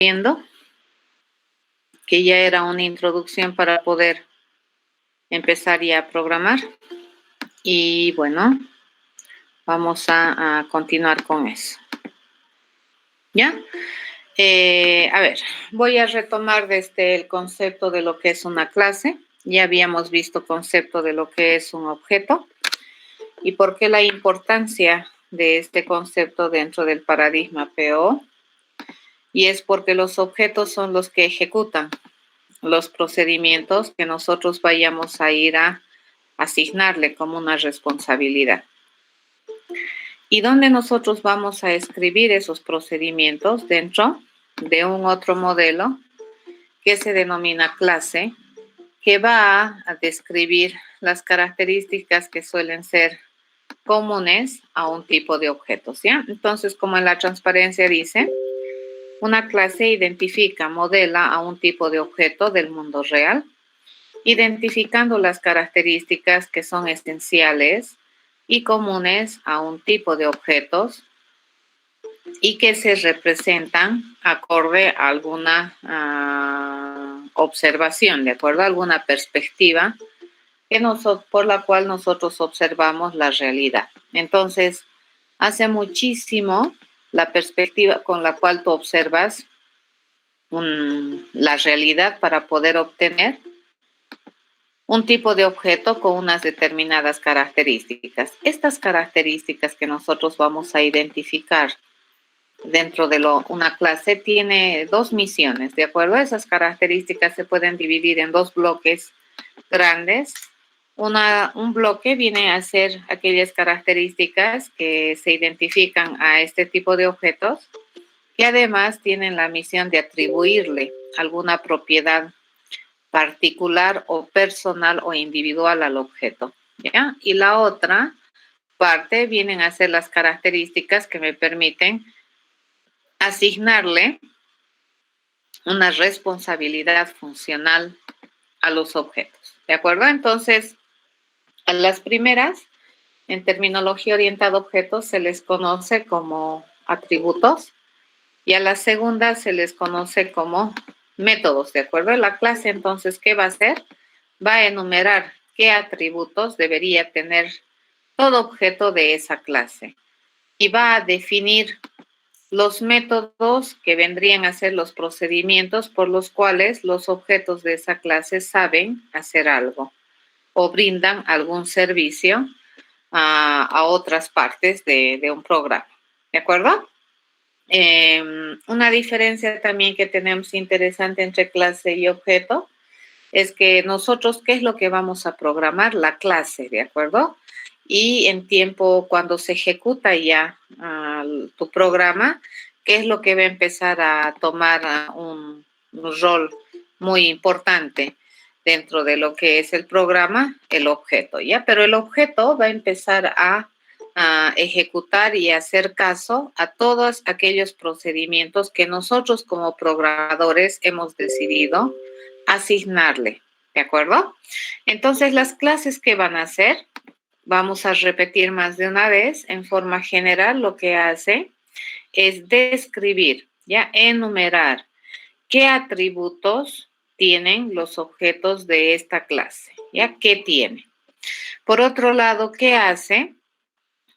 viendo que ya era una introducción para poder empezar ya a programar. Y bueno, vamos a continuar con eso. ¿Ya? A ver, voy a retomar desde el concepto de lo que es una clase. Ya habíamos visto concepto de lo que es un objeto y por qué la importancia de este concepto dentro del paradigma PO. Y es porque los objetos son los que ejecutan los procedimientos que nosotros vayamos a ir a asignarle como una responsabilidad. ¿Y dónde nosotros vamos a escribir esos procedimientos? Dentro de un otro modelo que se denomina clase, que va a describir las características que suelen ser comunes a un tipo de objetos, ¿ya? Entonces, como en la transparencia dice, una clase identifica, modela a un tipo de objeto del mundo real, identificando las características que son esenciales y comunes a un tipo de objetos y que se representan acorde a alguna observación, de acuerdo a alguna perspectiva por la cual nosotros observamos la realidad. Entonces, hace muchísimo la perspectiva con la cual tú observas la realidad para poder obtener un tipo de objeto con unas determinadas características. Estas características que nosotros vamos a identificar dentro de una clase tiene dos misiones, ¿de acuerdo? Esas características se pueden dividir en dos bloques grandes. Un bloque viene a ser aquellas características que se identifican a este tipo de objetos que además tienen la misión de atribuirle alguna propiedad particular o personal o individual al objeto, ¿ya? Y la otra parte vienen a ser las características que me permiten asignarle una responsabilidad funcional a los objetos, ¿de acuerdo? Entonces, a las primeras, en terminología orientada a objetos, se les conoce como atributos y a las segundas se les conoce como métodos, ¿de acuerdo? La clase, entonces, ¿qué va a hacer? Va a enumerar qué atributos debería tener todo objeto de esa clase y va a definir los métodos que vendrían a ser los procedimientos por los cuales los objetos de esa clase saben hacer algo o brindan algún servicio a otras partes de un programa. ¿De acuerdo? Una diferencia también que tenemos interesante entre clase y objeto es que nosotros, ¿qué es lo que vamos a programar? La clase, ¿de acuerdo? Y en tiempo, cuando se ejecuta ya tu programa, ¿qué es lo que va a empezar a tomar un rol muy importante dentro de lo que es el programa? El objeto, ¿ya? Pero el objeto va a empezar a ejecutar y hacer caso a todos aquellos procedimientos que nosotros como programadores hemos decidido asignarle, ¿de acuerdo? Entonces, las clases que van a hacer, vamos a repetir más de una vez, en forma general lo que hace es describir, ya enumerar qué atributos tienen los objetos de esta clase, ya qué tiene. Por otro lado, ¿qué hace?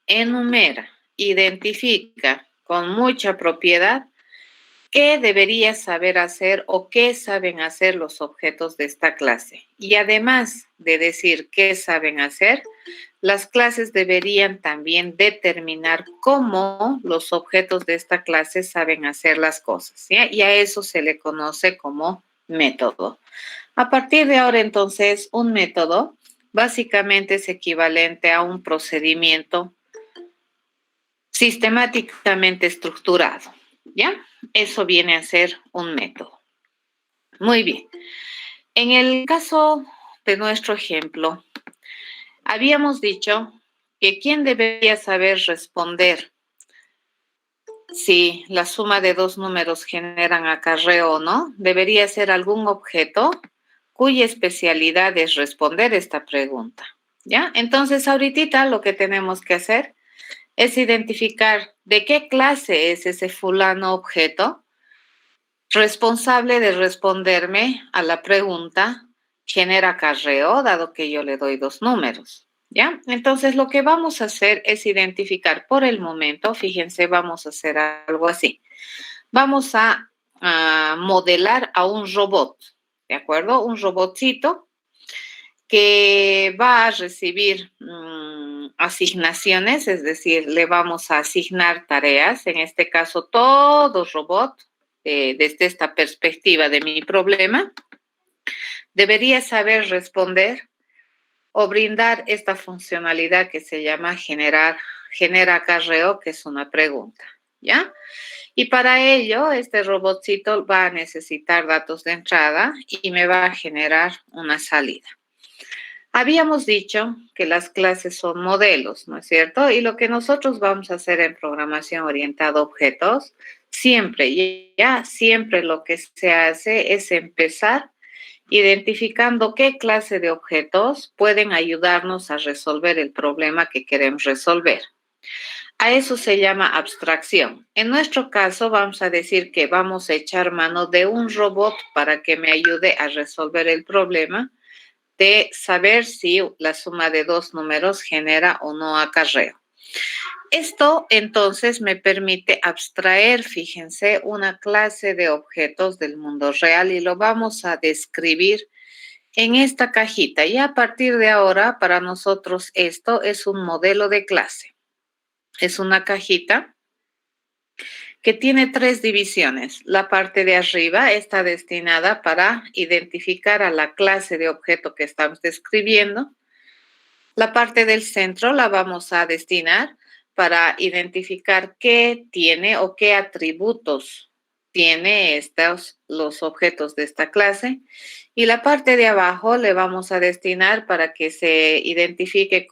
Enumera, identifica con mucha propiedad qué debería saber hacer o qué saben hacer los objetos de esta clase. Y además de decir qué saben hacer, las clases deberían también determinar cómo los objetos de esta clase saben hacer las cosas, ¿ya? Y a eso se le conoce como método. A partir de ahora, entonces, un método básicamente es equivalente a un procedimiento sistemáticamente estructurado, ¿ya? Eso viene a ser un método. Muy bien. En el caso de nuestro ejemplo, habíamos dicho que quién debería saber responder si la suma de dos números generan acarreo o no, debería ser algún objeto cuya especialidad es responder esta pregunta, ¿ya? Entonces, ahorita lo que tenemos que hacer es identificar de qué clase es ese fulano objeto responsable de responderme a la pregunta genera acarreo, dado que yo le doy dos números. ¿Ya? Entonces, lo que vamos a hacer es identificar por el momento, fíjense, vamos a hacer algo así. Vamos a modelar a un robot, ¿de acuerdo? Un robotcito que va a recibir asignaciones, es decir, le vamos a asignar tareas. En este caso, todo robot, desde esta perspectiva de mi problema, debería saber responder o brindar esta funcionalidad que se llama genera acarreo, que es una pregunta, ¿ya? Y para ello, este robotcito va a necesitar datos de entrada y me va a generar una salida. Habíamos dicho que las clases son modelos, ¿no es cierto? Y lo que nosotros vamos a hacer en programación orientada a objetos, siempre lo que se hace es empezar identificando qué clase de objetos pueden ayudarnos a resolver el problema que queremos resolver. A eso se llama abstracción. En nuestro caso, vamos a decir que vamos a echar mano de un robot para que me ayude a resolver el problema de saber si la suma de dos números genera o no acarreo. Esto entonces me permite abstraer, fíjense, una clase de objetos del mundo real y lo vamos a describir en esta cajita. Y a partir de ahora, para nosotros esto es un modelo de clase. Es una cajita que tiene tres divisiones. La parte de arriba está destinada para identificar a la clase de objeto que estamos describiendo. La parte del centro la vamos a destinar para identificar qué tiene o qué atributos tiene los objetos de esta clase. Y la parte de abajo le vamos a destinar para que se identifique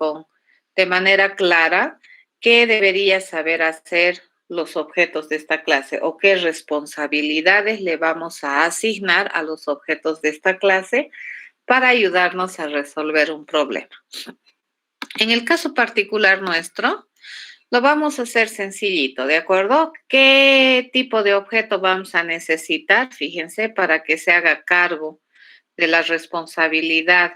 de manera clara qué debería saber hacer los objetos de esta clase o qué responsabilidades le vamos a asignar a los objetos de esta clase para ayudarnos a resolver un problema. En el caso particular nuestro, lo vamos a hacer sencillito, ¿de acuerdo? ¿Qué tipo de objeto vamos a necesitar? Fíjense, para que se haga cargo de la responsabilidad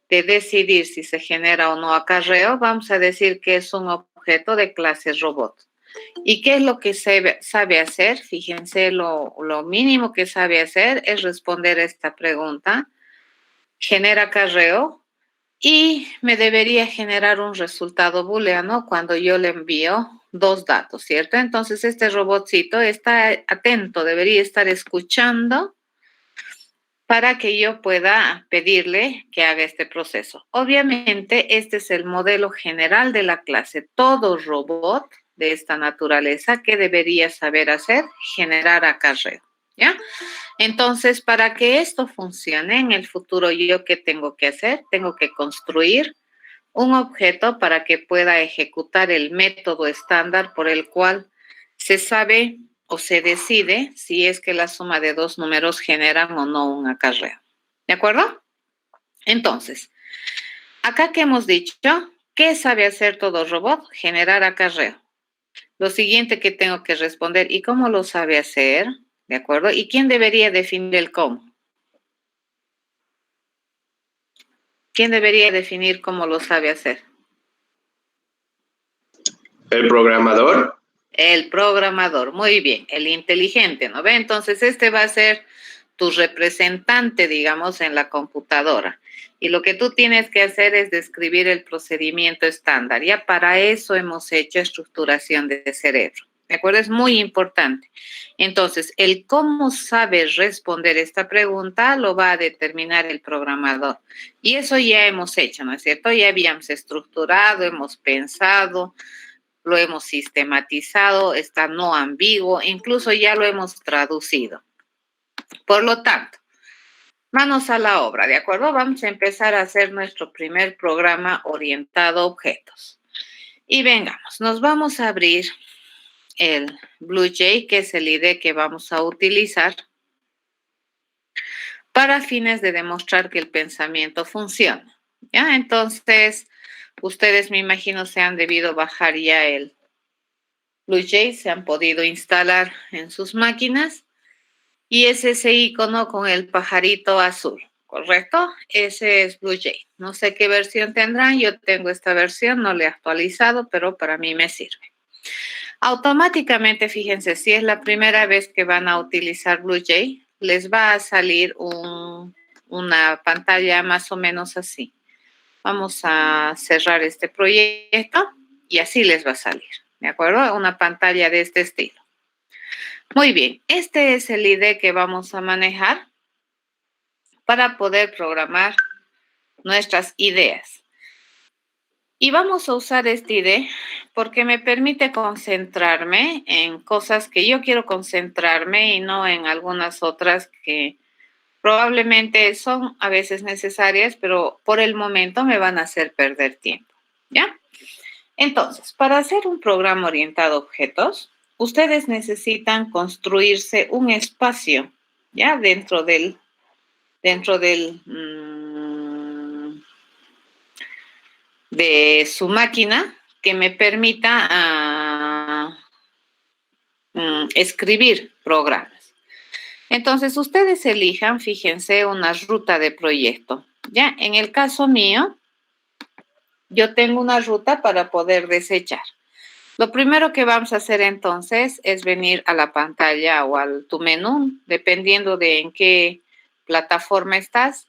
de decidir si se genera o no acarreo, vamos a decir que es un objeto de clase robot. ¿Y qué es lo que sabe hacer? Fíjense, lo mínimo que sabe hacer es responder esta pregunta. ¿Genera acarreo? Y me debería generar un resultado booleano cuando yo le envío dos datos, ¿cierto? Entonces este robotcito está atento, debería estar escuchando para que yo pueda pedirle que haga este proceso. Obviamente, este es el modelo general de la clase. Todo robot de esta naturaleza que debería saber hacer, generar acarreo, ¿ya? Entonces, para que esto funcione en el futuro, ¿yo qué tengo que hacer? Tengo que construir un objeto para que pueda ejecutar el método estándar por el cual se sabe o se decide si es que la suma de dos números generan o no un acarreo. ¿De acuerdo? Entonces, acá que hemos dicho, ¿qué sabe hacer todo robot? Generar acarreo. Lo siguiente que tengo que responder, ¿y cómo lo sabe hacer? ¿De acuerdo? ¿Y quién debería definir el cómo? ¿Quién debería definir cómo lo sabe hacer? ¿El programador? El programador, muy bien, el inteligente, ¿no ve? Entonces, este va a ser tu representante, digamos, en la computadora. Y lo que tú tienes que hacer es describir el procedimiento estándar. Ya para eso hemos hecho estructuración de cerebro. ¿De acuerdo? Es muy importante. Entonces, el cómo sabe responder esta pregunta lo va a determinar el programador. Y eso ya hemos hecho, ¿no es cierto? Ya habíamos estructurado, hemos pensado, lo hemos sistematizado, está no ambiguo, incluso ya lo hemos traducido. Por lo tanto, manos a la obra, ¿de acuerdo? Vamos a empezar a hacer nuestro primer programa orientado a objetos. Y vengamos, nos vamos a abrir el BlueJ, que es el IDE que vamos a utilizar para fines de demostrar que el pensamiento funciona. ¿Ya? Entonces, ustedes me imagino se han debido bajar ya el BlueJ, se han podido instalar en sus máquinas. Y es ese icono con el pajarito azul, ¿correcto? Ese es BlueJay. No sé qué versión tendrán. Yo tengo esta versión, no la he actualizado, pero para mí me sirve. Automáticamente, fíjense, si es la primera vez que van a utilizar BlueJay, les va a salir una pantalla más o menos así. Vamos a cerrar este proyecto y así les va a salir, ¿de acuerdo? Una pantalla de este estilo. Muy bien, este es el ID que vamos a manejar para poder programar nuestras ideas. Y vamos a usar este ID porque me permite concentrarme en cosas que yo quiero concentrarme y no en algunas otras que probablemente son a veces necesarias, pero por el momento me van a hacer perder tiempo, ¿ya? Entonces, para hacer un programa orientado a objetos, ustedes necesitan construirse un espacio, ¿ya? Dentro de su máquina que me permita escribir programas. Entonces, ustedes elijan, fíjense, una ruta de proyecto. Ya, en el caso mío, yo tengo una ruta para poder desechar. Lo primero que vamos a hacer entonces es venir a la pantalla o a tu menú, dependiendo de en qué plataforma estás.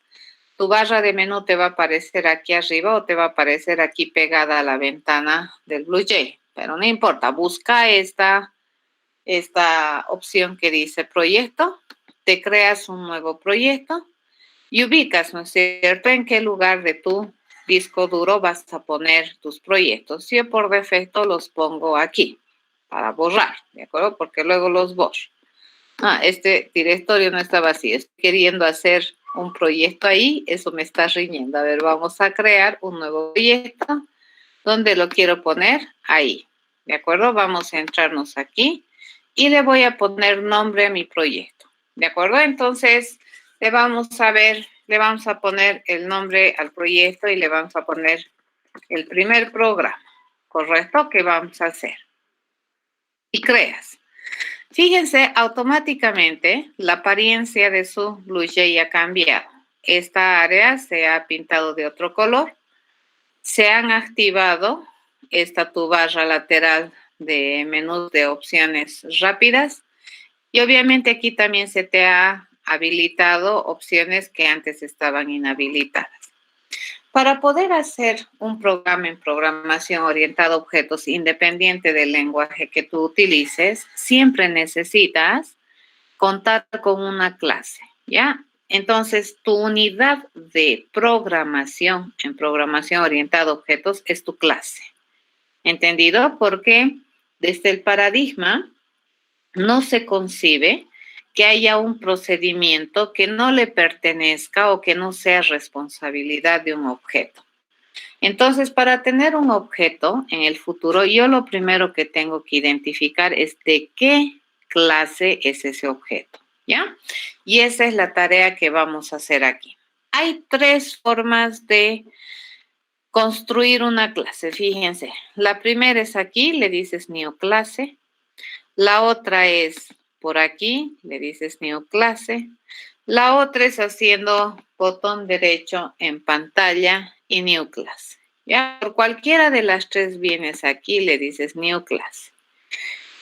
Tu barra de menú te va a aparecer aquí arriba o te va a aparecer aquí pegada a la ventana del BlueJay. Pero no importa, busca esta opción que dice proyecto, te creas un nuevo proyecto y ubicas, ¿no es cierto?, en qué lugar de tu disco duro vas a poner tus proyectos. Yo por defecto los pongo aquí para borrar, ¿de acuerdo? Porque luego los borro. Este directorio no está vacío. Estoy queriendo hacer un proyecto ahí, eso me está riñendo. A ver, vamos a crear un nuevo proyecto. ¿Dónde lo quiero poner? Ahí, ¿de acuerdo? Vamos a entrarnos aquí y le voy a poner nombre a mi proyecto, ¿de acuerdo? Entonces, le vamos a poner el nombre al proyecto y le vamos a poner el primer programa, ¿correcto? Que vamos a hacer. Y creas. Fíjense, automáticamente la apariencia de su BlueJay ha cambiado. Esta área se ha pintado de otro color. Se han activado tu barra lateral de menú de opciones rápidas y obviamente aquí también se te ha habilitado opciones que antes estaban inhabilitadas. Para poder hacer un programa en programación orientada a objetos independiente del lenguaje que tú utilices, siempre necesitas contar con una clase, ¿ya? Entonces, tu unidad de programación en programación orientada a objetos es tu clase. ¿Entendido? Porque desde el paradigma no se concibe que haya un procedimiento que no le pertenezca o que no sea responsabilidad de un objeto. Entonces, para tener un objeto en el futuro, yo lo primero que tengo que identificar es de qué clase es ese objeto, ¿ya? Y esa es la tarea que vamos a hacer aquí. Hay 3 formas de construir una clase, fíjense. La primera es aquí, le dices new clase. La otra es por aquí, le dices new clase. La otra es haciendo botón derecho en pantalla y new clase. Ya, por cualquiera de las 3 vienes aquí, le dices new clase.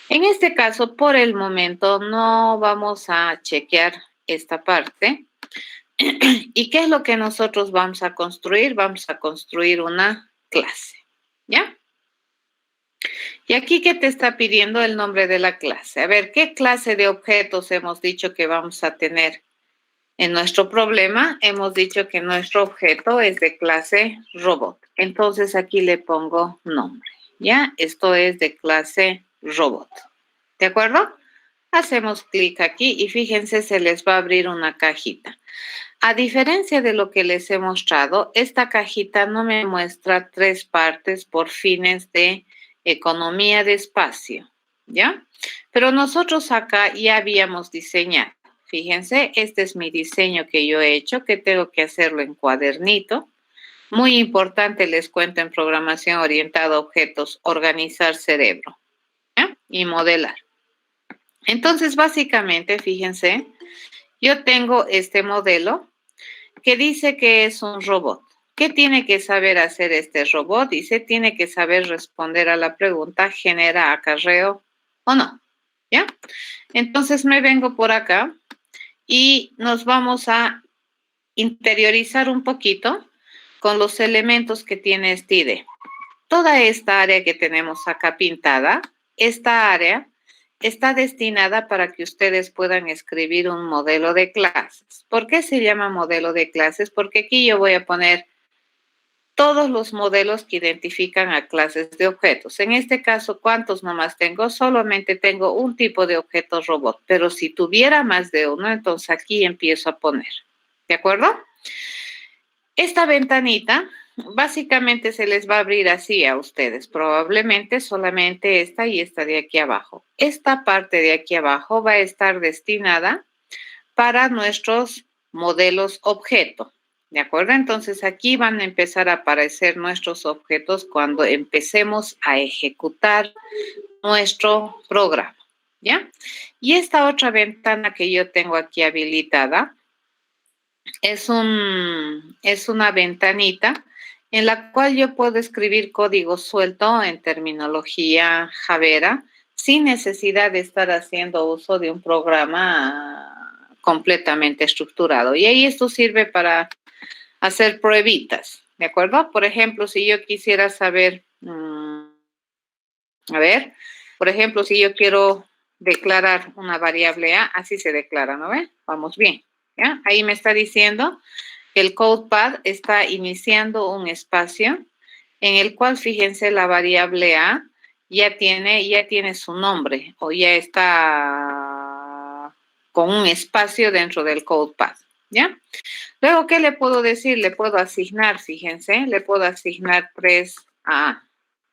En este caso, por el momento, no vamos a chequear esta parte. ¿Y qué es lo que nosotros vamos a construir? Vamos a construir una clase, ¿ya? Y aquí, ¿qué te está pidiendo? El nombre de la clase. A ver, ¿qué clase de objetos hemos dicho que vamos a tener en nuestro problema? Hemos dicho que nuestro objeto es de clase robot. Entonces, aquí le pongo nombre, ¿ya? Esto es de clase robot. ¿De acuerdo? Hacemos clic aquí y fíjense, se les va a abrir una cajita. A diferencia de lo que les he mostrado, esta cajita no me muestra 3 partes por fines de economía de espacio, ¿ya? Pero nosotros acá ya habíamos diseñado. Fíjense, este es mi diseño que yo he hecho, que tengo que hacerlo en cuadernito. Muy importante, les cuento, en programación orientada a objetos, organizar cerebro, ¿ya? Y modelar. Entonces, básicamente, fíjense, yo tengo este modelo que dice que es un robot. ¿Qué tiene que saber hacer este robot? Dice, tiene que saber responder a la pregunta, ¿genera acarreo o no? ¿Ya? Entonces me vengo por acá y nos vamos a interiorizar un poquito con los elementos que tiene este IDE. Toda esta área que tenemos acá pintada, esta área está destinada para que ustedes puedan escribir un modelo de clases. ¿Por qué se llama modelo de clases? Porque aquí yo voy a poner todos los modelos que identifican a clases de objetos. En este caso, ¿cuántos nomás tengo? Solamente tengo un tipo de objeto robot, pero si tuviera más de uno, entonces aquí empiezo a poner. ¿De acuerdo? Esta ventanita básicamente se les va a abrir así a ustedes, probablemente solamente esta y esta de aquí abajo. Esta parte de aquí abajo va a estar destinada para nuestros modelos objeto. ¿De acuerdo? Entonces aquí van a empezar a aparecer nuestros objetos cuando empecemos a ejecutar nuestro programa. ¿Ya? Y esta otra ventana que yo tengo aquí habilitada es una ventanita en la cual yo puedo escribir código suelto en terminología Javera sin necesidad de estar haciendo uso de un programa completamente estructurado. Y ahí esto sirve para hacer pruebitas, ¿de acuerdo? Por ejemplo, si yo quisiera saber, por ejemplo, si yo quiero declarar una variable A, así se declara, ¿no ve? Vamos bien, ¿ya? Ahí me está diciendo que el CodePad está iniciando un espacio en el cual, fíjense, la variable A ya tiene su nombre o ya está con un espacio dentro del CodePad, ¿ya? Luego, ¿qué le puedo decir? Le puedo asignar, fíjense, le puedo asignar 3 a A,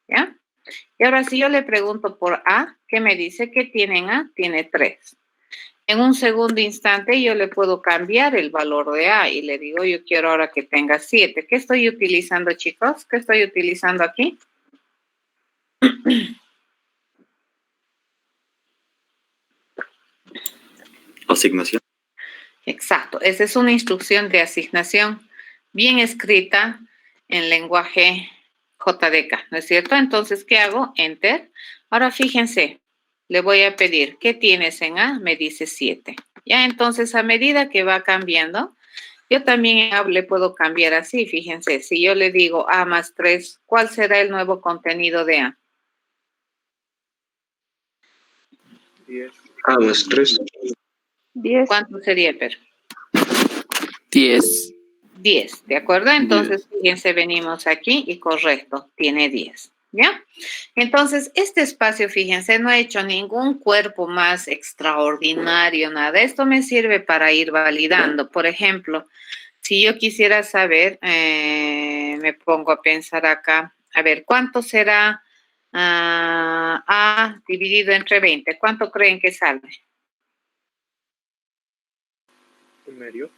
¿ya? Y ahora si yo le pregunto por A, ¿qué me dice? ¿Qué tiene en A? Tiene 3. En un segundo instante yo le puedo cambiar el valor de A y le digo, yo quiero ahora que tenga 7. ¿Qué estoy utilizando, chicos? ¿Qué estoy utilizando aquí? Asignación. Exacto, esa es una instrucción de asignación bien escrita en lenguaje JDK, ¿no es cierto? Entonces, ¿qué hago? Enter. Ahora fíjense, le voy a pedir, ¿qué tienes en A? Me dice 7. Ya, entonces a medida que va cambiando, yo también le puedo cambiar así, fíjense, si yo le digo A más 3, ¿cuál será el nuevo contenido de A? 10. A más 3. 10. ¿Cuánto sería, Per? 10. 10, ¿de acuerdo? Entonces, fíjense, venimos aquí y correcto, tiene 10, ¿ya? Entonces, este espacio, fíjense, no he hecho ningún cuerpo más extraordinario, nada. Esto me sirve para ir validando. Por ejemplo, si yo quisiera saber, me pongo a pensar acá, a ver, ¿cuánto será A dividido entre 20? ¿Cuánto creen que sale? Un medio.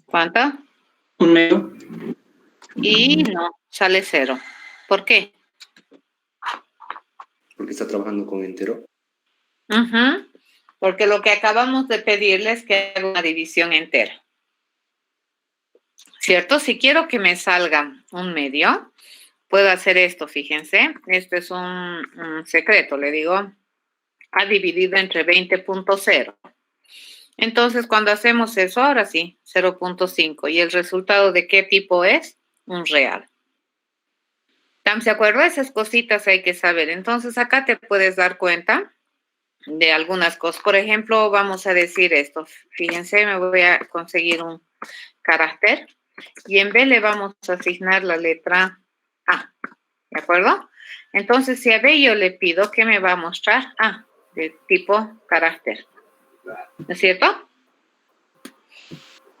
¿Cuánto? Un medio. Y no, sale 0. ¿Por qué? Porque está trabajando con entero. Porque lo que acabamos de pedirles es que haga una división entera. ¿Cierto? Si quiero que me salga un medio, puedo hacer esto, fíjense. Esto es un secreto, le digo. A dividido entre 20.0. Entonces, cuando hacemos eso, ahora sí, 0.5. ¿Y el resultado de qué tipo es? Un real. ¿Estamos de acuerdo? Esas cositas hay que saber. Entonces, acá te puedes dar cuenta de algunas cosas. Por ejemplo, vamos a decir esto. Fíjense, me voy a conseguir un carácter y en B le vamos a asignar la letra A. ¿De acuerdo? Entonces, si a B yo le pido, ¿qué me va a mostrar? A, de tipo carácter. ¿No es cierto?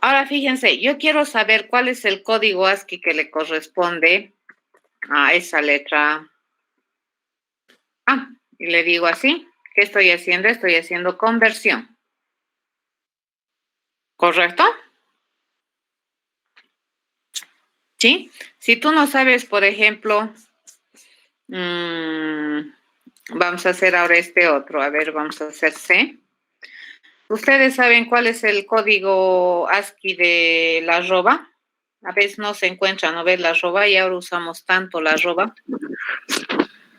Ahora, fíjense, yo quiero saber cuál es el código ASCII que le corresponde a esa letra A. Y le digo así, ¿qué estoy haciendo? Estoy haciendo conversión. ¿Correcto? ¿Sí? Si tú no sabes, por ejemplo, vamos a hacer ahora este otro. A ver, vamos a hacer C. ¿Ustedes saben cuál es el código ASCII de la arroba? A veces no se encuentra, ¿no ves la arroba? Y ahora usamos tanto la arroba.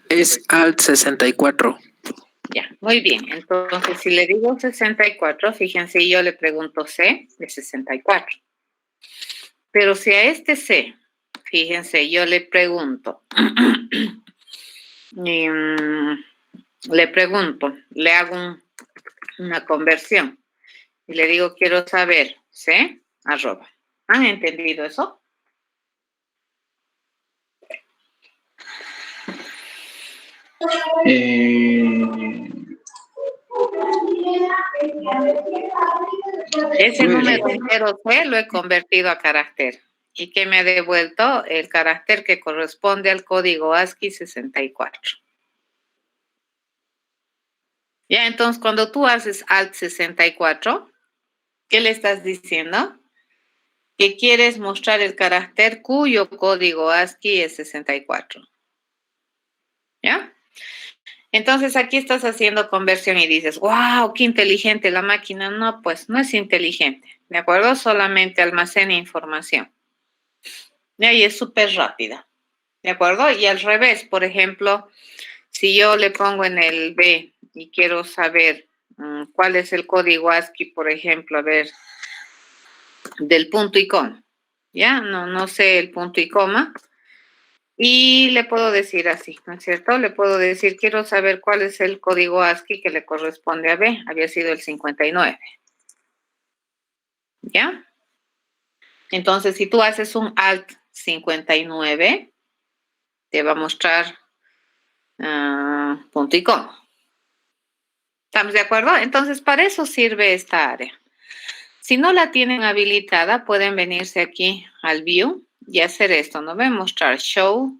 Es Alt 64. Ya, muy bien. Entonces, si le digo 64, fíjense, yo le pregunto C de 64. Pero si a este C, fíjense, yo le pregunto, le hago una conversión y le digo, quiero saber C, arroba. ¿Han entendido eso? Ese número entero C lo he convertido a carácter. ¿Y qué me ha devuelto? El carácter que corresponde al código ASCII 64. Ya, entonces, cuando tú haces Alt 64, ¿qué le estás diciendo? Que quieres mostrar el carácter cuyo código ASCII es 64. ¿Ya? Entonces, aquí estás haciendo conversión y dices, wow, qué inteligente la máquina. No, pues no es inteligente, ¿de acuerdo? Solamente almacena información. Y ahí es súper rápida, ¿de acuerdo? Y al revés, por ejemplo, si yo le pongo en el B y quiero saber cuál es el código ASCII, por ejemplo, a ver, del punto y coma, ¿ya? No sé el punto y coma. Y le puedo decir así, ¿no es cierto? Le puedo decir, quiero saber cuál es el código ASCII que le corresponde a B. Había sido el 59. ¿Ya? Entonces, si tú haces un Alt 59, te va a mostrar punto y coma. ¿Estamos de acuerdo? Entonces, para eso sirve esta área. Si no la tienen habilitada, pueden venirse aquí al View y hacer esto. Nos va a mostrar Show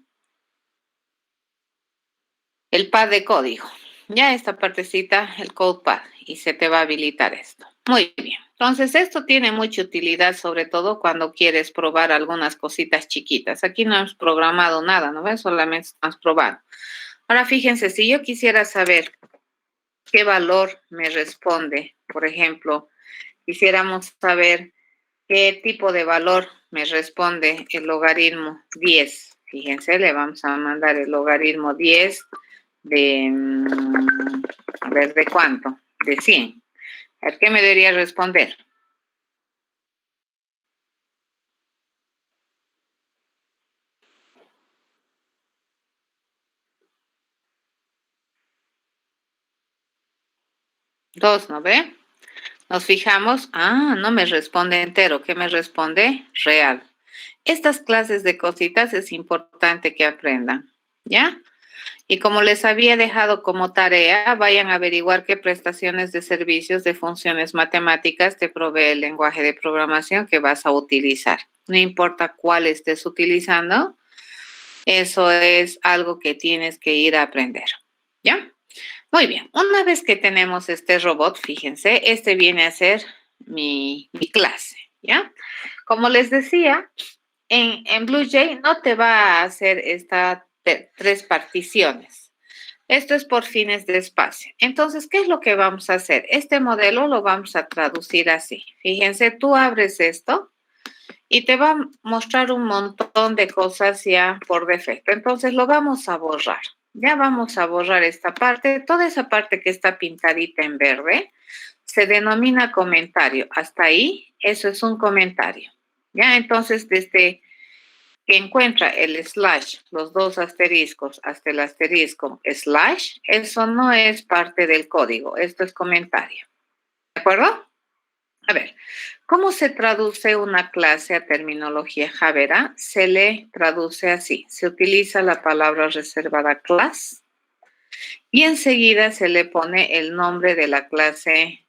el pad de código. Ya esta partecita, el code pad, y se te va a habilitar esto. Muy bien. Entonces, esto tiene mucha utilidad, sobre todo cuando quieres probar algunas cositas chiquitas. Aquí no hemos programado nada, ¿no ven? Solamente estamos probando. Ahora, fíjense, si yo quisiera saber qué valor me responde, por ejemplo, quisiéramos saber qué tipo de valor me responde el logaritmo 10. Fíjense, le vamos a mandar el logaritmo 10 de, a ver, ¿de cuánto? De 100. A ver, ¿qué me debería responder? Dos, ¿no ve? Nos fijamos, no me responde entero, ¿qué me responde? Real. Estas clases de cositas es importante que aprendan, ¿ya? Y como les había dejado como tarea, vayan a averiguar qué prestaciones de servicios de funciones matemáticas te provee el lenguaje de programación que vas a utilizar. No importa cuál estés utilizando, eso es algo que tienes que ir a aprender, ¿ya? Muy bien, una vez que tenemos este robot, fíjense, este viene a ser mi clase, ¿ya? Como les decía, en BlueJ no te va a hacer estas 3 particiones. Esto es por fines de espacio. Entonces, ¿qué es lo que vamos a hacer? Este modelo lo vamos a traducir así. Fíjense, tú abres esto y te va a mostrar un montón de cosas ya por defecto. Entonces, lo vamos a borrar. Ya vamos a borrar esta parte. Toda esa parte que está pintadita en verde se denomina comentario. Hasta ahí, eso es un comentario. Ya, entonces, desde que encuentra el slash, los 2 asteriscos, hasta el asterisco slash, eso no es parte del código. Esto es comentario. ¿De acuerdo? A ver, ¿cómo se traduce una clase a terminología Javera? Se le traduce así. Se utiliza la palabra reservada class y enseguida se le pone el nombre de la clase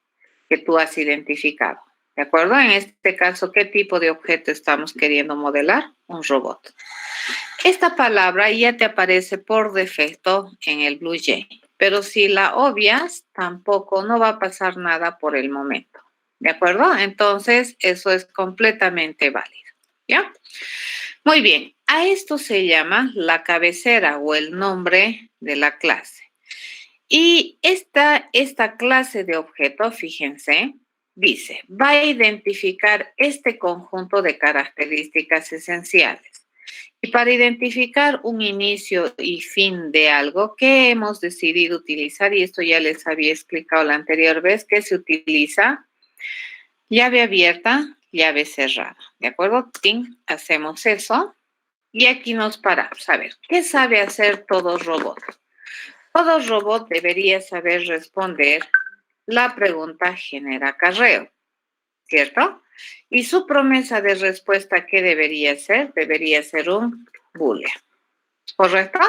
que tú has identificado. ¿De acuerdo? En este caso, ¿qué tipo de objeto estamos queriendo modelar? Un robot. Esta palabra ya te aparece por defecto en el BlueJ, pero si la obvias, tampoco no va a pasar nada por el momento. ¿De acuerdo? Entonces, eso es completamente válido. ¿Ya? Muy bien. A esto se llama la cabecera o el nombre de la clase. Y esta clase de objeto, fíjense, dice, va a identificar este conjunto de características esenciales. Y para identificar un inicio y fin de algo que hemos decidido utilizar, y esto ya les había explicado la anterior vez, que se utiliza llave abierta, llave cerrada. ¿De acuerdo? ¡Ting! Hacemos eso. Y aquí nos paramos. A ver, ¿qué sabe hacer todo robot? Todo robot debería saber responder la pregunta genera acarreo, ¿cierto? Y su promesa de respuesta, ¿qué debería ser? Debería ser un boolean, ¿correcto?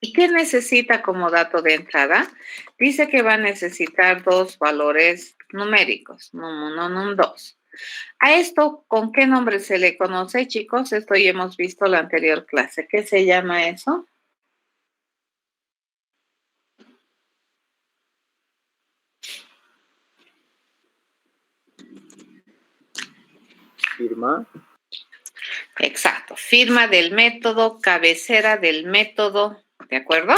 ¿Y qué necesita como dato de entrada? Dice que va a necesitar dos valores numéricos, num1, num2. A esto, ¿con qué nombre se le conoce, chicos? Esto ya hemos visto la anterior clase. ¿Qué se llama eso? Firma. Exacto, firma del método, cabecera del método, ¿de acuerdo?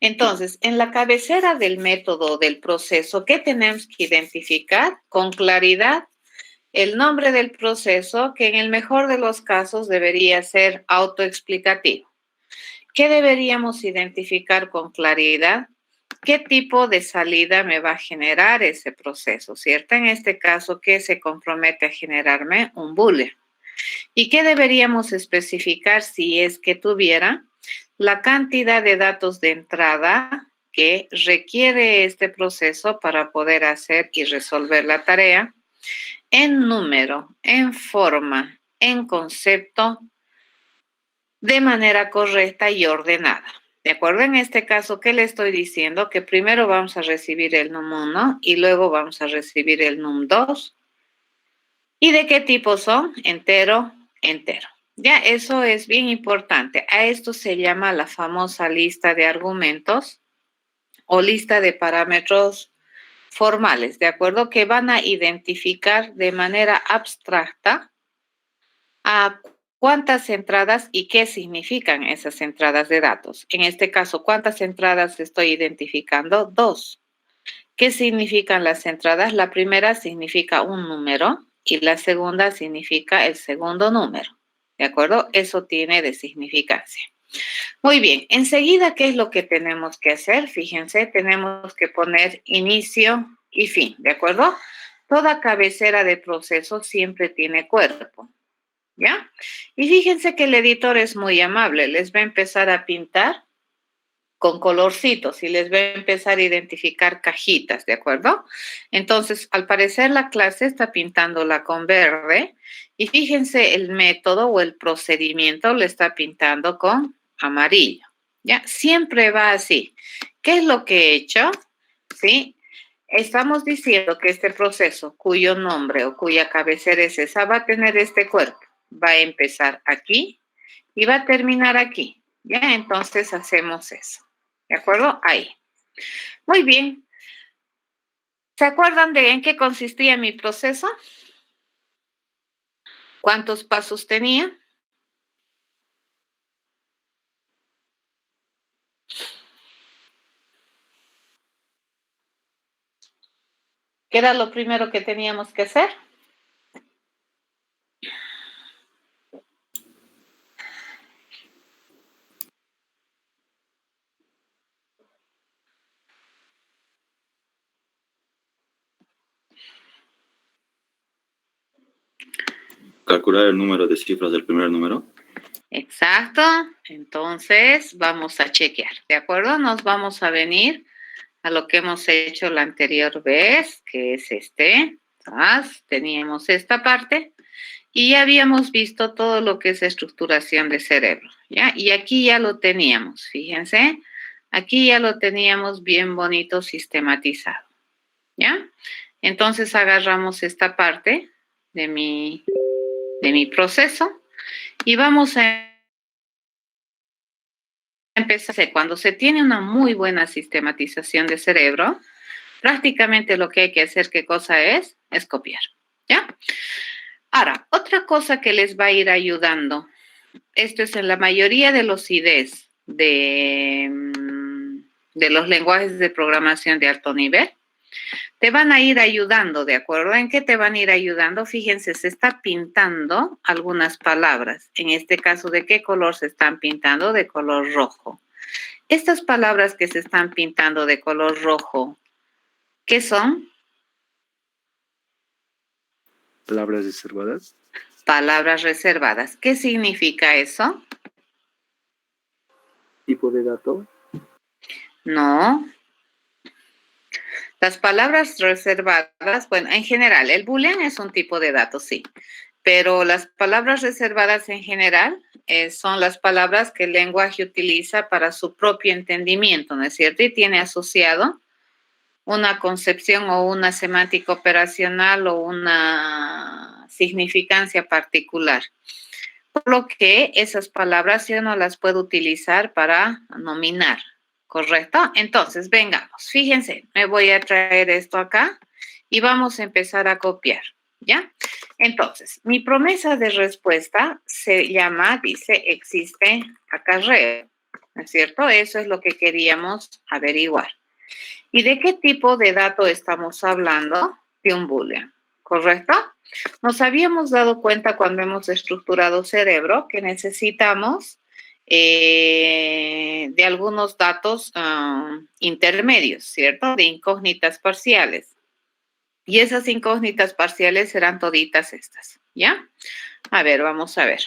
Entonces, en la cabecera del método del proceso, ¿qué tenemos que identificar? Con claridad, el nombre del proceso, que en el mejor de los casos debería ser autoexplicativo. ¿Qué deberíamos identificar con claridad? ¿Qué tipo de salida me va a generar ese proceso, cierto? En este caso, ¿qué se compromete a generarme? Un boolean. ¿Y qué deberíamos especificar si es que tuviera? La cantidad de datos de entrada que requiere este proceso para poder hacer y resolver la tarea en número, en forma, en concepto, de manera correcta y ordenada. ¿De acuerdo? En este caso, ¿qué le estoy diciendo? Que primero vamos a recibir el num1 y luego vamos a recibir el num2. ¿Y de qué tipo son? Entero, entero. Ya, eso es bien importante. A esto se llama la famosa lista de argumentos o lista de parámetros formales, ¿de acuerdo? Que van a identificar de manera abstracta a cuántas entradas y qué significan esas entradas de datos. En este caso, ¿cuántas entradas estoy identificando? 2. ¿Qué significan las entradas? La primera significa un número y la segunda significa el segundo número. ¿De acuerdo? Eso tiene de significancia. Muy bien, enseguida, ¿qué es lo que tenemos que hacer? Fíjense, tenemos que poner inicio y fin, ¿de acuerdo? Toda cabecera de proceso siempre tiene cuerpo, ¿ya? Y fíjense que el editor es muy amable, les va a empezar a pintar con colorcitos y les va a empezar a identificar cajitas, ¿de acuerdo? Entonces, al parecer la clase está pintándola con verde y fíjense el método o el procedimiento le está pintando con amarillo, ¿ya? Siempre va así. ¿Qué es lo que he hecho? ¿Sí? Estamos diciendo que este proceso cuyo nombre o cuya cabecera es esa va a tener este cuerpo. Va a empezar aquí y va a terminar aquí, ¿ya? Entonces hacemos eso. ¿De acuerdo? Ahí. Muy bien. ¿Se acuerdan de en qué consistía mi proceso? ¿Cuántos pasos tenía? ¿Qué era lo primero que teníamos que hacer? Calcular el número de cifras del primer número. Exacto. Entonces, vamos a chequear. ¿De acuerdo? Nos vamos a venir a lo que hemos hecho la anterior vez, que es este. Teníamos esta parte. Y ya habíamos visto todo lo que es estructuración de cerebro, ¿ya? Y aquí ya lo teníamos, fíjense. Aquí ya lo teníamos bien bonito sistematizado, ¿ya? Entonces agarramos esta parte de mi proceso y vamos a empezar. Cuando se tiene una muy buena sistematización de cerebro, prácticamente lo que hay que hacer, ¿qué cosa es? Es copiar, ¿ya? Ahora, otra cosa que les va a ir ayudando, esto es en la mayoría de los IDs de de los lenguajes de programación de alto nivel, te van a ir ayudando, ¿de acuerdo? ¿En qué te van a ir ayudando? Fíjense, se está pintando algunas palabras. En este caso, ¿de qué color se están pintando? De color rojo. Estas palabras que se están pintando de color rojo, ¿qué son? Palabras reservadas. Palabras reservadas. ¿Qué significa eso? Tipo de dato. No. Las palabras reservadas, bueno, en general, el boolean es un tipo de dato, sí. Pero las palabras reservadas en general son las palabras que el lenguaje utiliza para su propio entendimiento, ¿no es cierto? Y tiene asociado una concepción o una semántica operacional o una significancia particular. Por lo que esas palabras yo no las puedo utilizar para nominar, ¿correcto? Entonces, vengamos. Fíjense, me voy a traer esto acá y vamos a empezar a copiar, ¿ya? Entonces, mi promesa de respuesta se llama, dice, existe acarreo, ¿no es cierto? Eso es lo que queríamos averiguar. ¿Y de qué tipo de dato estamos hablando? De un boolean, ¿correcto? Nos habíamos dado cuenta cuando hemos estructurado cerebro que necesitamos de algunos datos intermedios, ¿cierto? De incógnitas parciales. Y esas incógnitas parciales serán toditas estas, ¿ya? A ver, vamos a ver.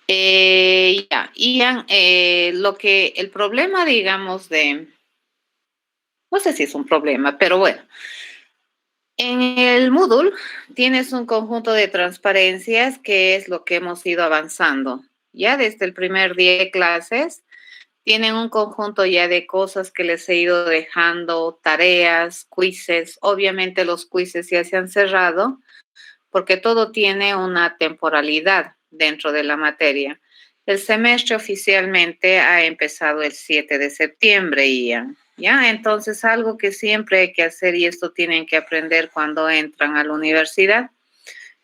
Ya, Ian, el problema, digamos, no sé si es un problema, pero bueno, en el Moodle tienes un conjunto de transparencias que es lo que hemos ido avanzando. Ya desde el primer día de clases tienen un conjunto ya de cosas que les he ido dejando, tareas, quizzes. Obviamente los quizzes ya se han cerrado porque todo tiene una temporalidad dentro de la materia. El semestre oficialmente ha empezado el 7 de septiembre, Ian. ¿Ya? Entonces, algo que siempre hay que hacer, y esto tienen que aprender cuando entran a la universidad,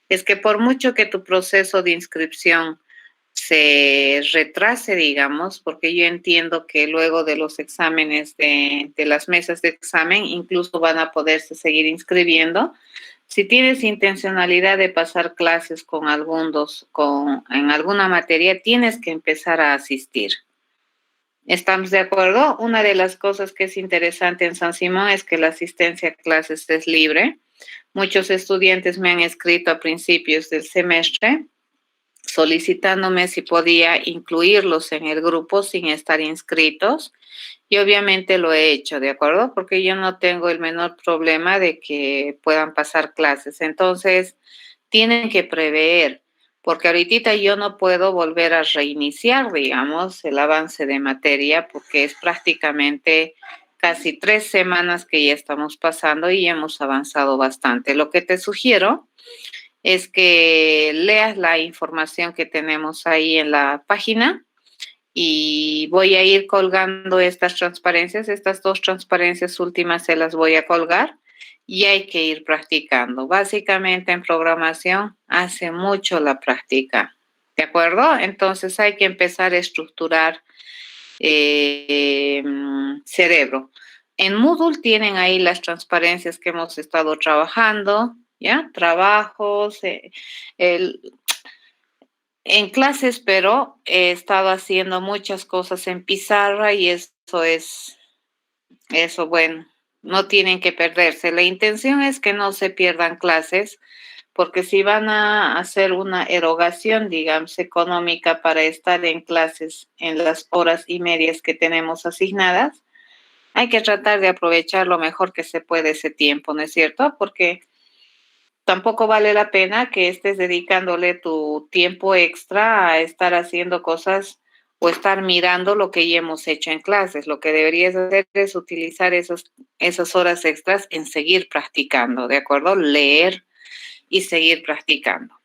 es que por mucho que tu proceso de inscripción se retrase, digamos, porque yo entiendo que luego de los exámenes de las mesas de examen, incluso van a poderse seguir inscribiendo. Si tienes intencionalidad de pasar clases en alguna materia, tienes que empezar a asistir. ¿Estamos de acuerdo? Una de las cosas que es interesante en San Simón es que la asistencia a clases es libre. Muchos estudiantes me han escrito a principios del semestre solicitándome si podía incluirlos en el grupo sin estar inscritos. Y obviamente lo he hecho, ¿de acuerdo? Porque yo no tengo el menor problema de que puedan pasar clases. Entonces, tienen que prever, porque ahorita yo no puedo volver a reiniciar, digamos, el avance de materia, porque es prácticamente casi 3 semanas que ya estamos pasando y hemos avanzado bastante. Lo que te sugiero es que leas la información que tenemos ahí en la página y voy a ir colgando estas transparencias. Estas 2 transparencias últimas se las voy a colgar y hay que ir practicando. Básicamente en programación hace mucho la práctica, ¿de acuerdo? Entonces hay que empezar a estructurar cerebro. En Moodle tienen ahí las transparencias que hemos estado trabajando, ¿ya? Trabajos, en clases, pero he estado haciendo muchas cosas en pizarra y eso, bueno, no tienen que perderse. La intención es que no se pierdan clases, porque si van a hacer una erogación, digamos, económica para estar en clases en las horas y medias que tenemos asignadas, hay que tratar de aprovechar lo mejor que se puede ese tiempo, ¿no es cierto? Porque tampoco vale la pena que estés dedicándole tu tiempo extra a estar haciendo cosas o estar mirando lo que ya hemos hecho en clases. Lo que deberías hacer es utilizar esas horas extras en seguir practicando, ¿de acuerdo? Leer y seguir practicando.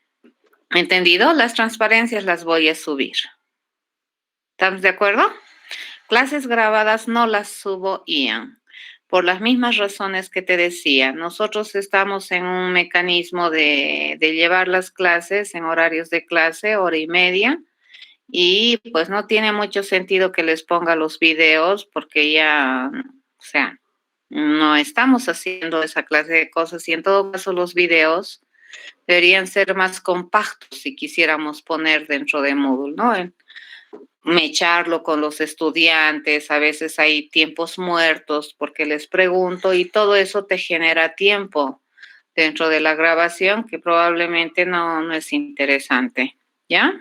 ¿Entendido? Las transparencias las voy a subir. ¿Estamos de acuerdo? Clases grabadas no las subo, Ian. por las mismas razones que te decía. Nosotros estamos en un mecanismo de llevar las clases en horarios de clase, 1h30, y pues no tiene mucho sentido que les ponga los videos porque ya, o sea, no estamos haciendo esa clase de cosas y en todo caso los videos deberían ser más compactos si quisiéramos poner dentro de Moodle, ¿no? Mecharlo con los estudiantes, a veces hay tiempos muertos porque les pregunto y todo eso te genera tiempo dentro de la grabación que probablemente no es interesante, ¿ya?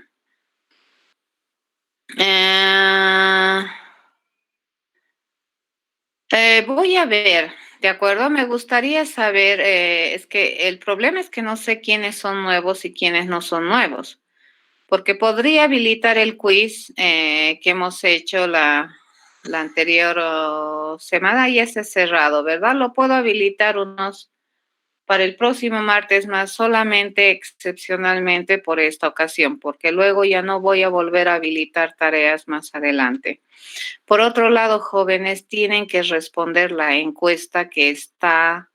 Voy a ver, ¿de acuerdo? Me gustaría saber, es que el problema es que no sé quiénes son nuevos y quiénes no son nuevos, porque podría habilitar el quiz que hemos hecho la anterior semana y ese es cerrado, ¿verdad? Lo puedo habilitar unos para el próximo martes más, solamente excepcionalmente por esta ocasión, porque luego ya no voy a volver a habilitar tareas más adelante. Por otro lado, jóvenes, tienen que responder la encuesta que está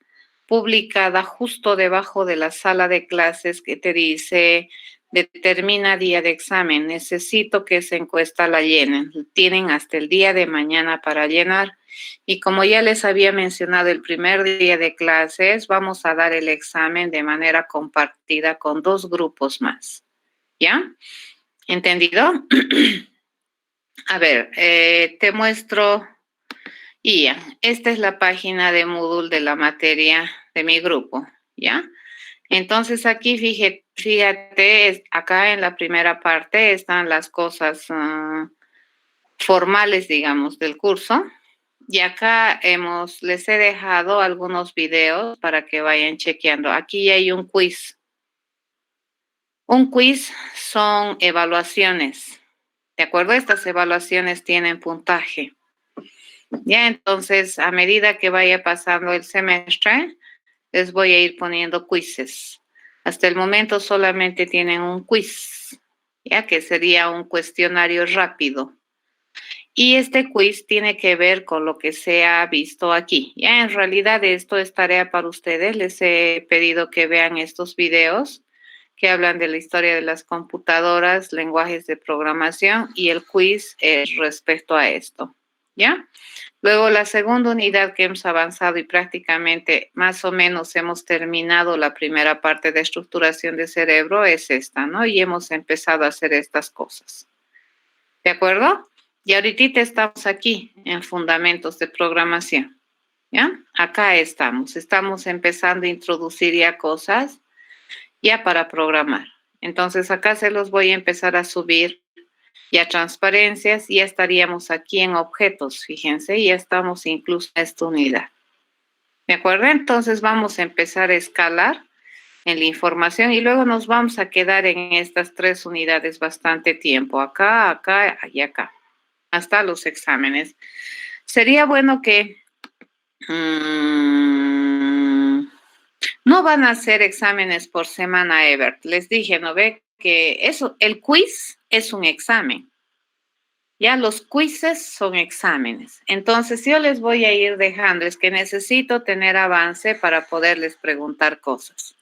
publicada justo debajo de la sala de clases que te dice determina día de examen. Necesito que esa encuesta la llenen. Tienen hasta el día de mañana para llenar. Y como ya les había mencionado el primer día de clases, vamos a dar el examen de manera compartida con 2 grupos más. ¿Ya? ¿Entendido? A ver, te muestro. Y ya, esta es la página de Moodle de la materia de mi grupo, ¿ya? Entonces aquí fíjate, acá en la primera parte están las cosas formales, digamos, del curso. Y acá les he dejado algunos videos para que vayan chequeando. Aquí hay un quiz. Un quiz son evaluaciones, ¿de acuerdo? Estas evaluaciones tienen puntaje. Ya, entonces, a medida que vaya pasando el semestre, les voy a ir poniendo quizzes. Hasta el momento solamente tienen un quiz, ya que sería un cuestionario rápido. Y este quiz tiene que ver con lo que se ha visto aquí. Ya, en realidad esto es tarea para ustedes. Les he pedido que vean estos videos que hablan de la historia de las computadoras, lenguajes de programación y el quiz es respecto a esto. ¿Ya? Luego, la segunda unidad que hemos avanzado y prácticamente más o menos hemos terminado la primera parte de estructuración de cerebro es esta, ¿no? Y hemos empezado a hacer estas cosas. ¿De acuerdo? Y ahorita estamos aquí en fundamentos de programación. ¿Ya? Acá estamos empezando a introducir ya cosas ya para programar. Entonces, acá se los voy a empezar a subir ya transparencias, ya estaríamos aquí en objetos, fíjense, ya estamos incluso en esta unidad. ¿De acuerdo? Entonces vamos a empezar a escalar en la información y luego nos vamos a quedar en estas 3 unidades bastante tiempo, acá, acá y acá, hasta los exámenes. Sería bueno que no van a hacer exámenes por semana, Ebert. Les dije, ¿no ve? Que eso, el quiz es un examen. Ya los quizzes son exámenes. Entonces yo les voy a ir dejando, es que necesito tener avance para poderles preguntar cosas.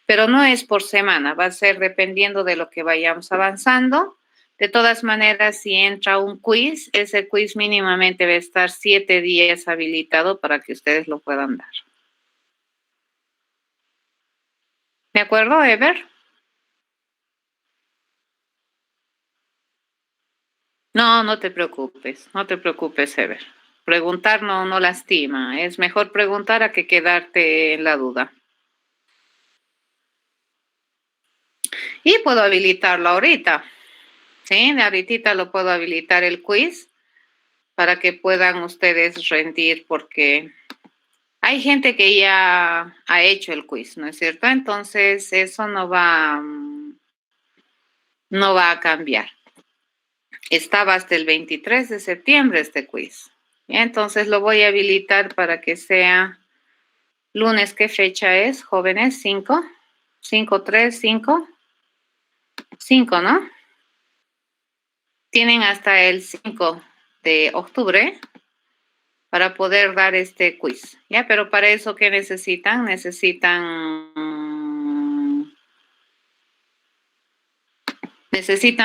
Pero no es por semana, va a ser dependiendo de lo que vayamos avanzando. De todas maneras, si entra un quiz, ese quiz mínimamente va a estar 7 días habilitado para que ustedes lo puedan dar. ¿De acuerdo, Ever? No te preocupes, Ever. Preguntar no lastima. Es mejor preguntar a que quedarte en la duda. Y puedo habilitarlo ahorita. Sí, ahorita lo puedo habilitar el quiz para que puedan ustedes rendir porque hay gente que ya ha hecho el quiz, ¿no es cierto? Entonces eso no va a cambiar. Estaba hasta el 23 de septiembre este quiz. Entonces lo voy a habilitar para que sea lunes. ¿Qué fecha es, jóvenes? 5, 3, 5, ¿no? Tienen hasta el 5 de octubre para poder dar este quiz, ¿ya? Pero para eso, ¿qué necesitan? Necesitan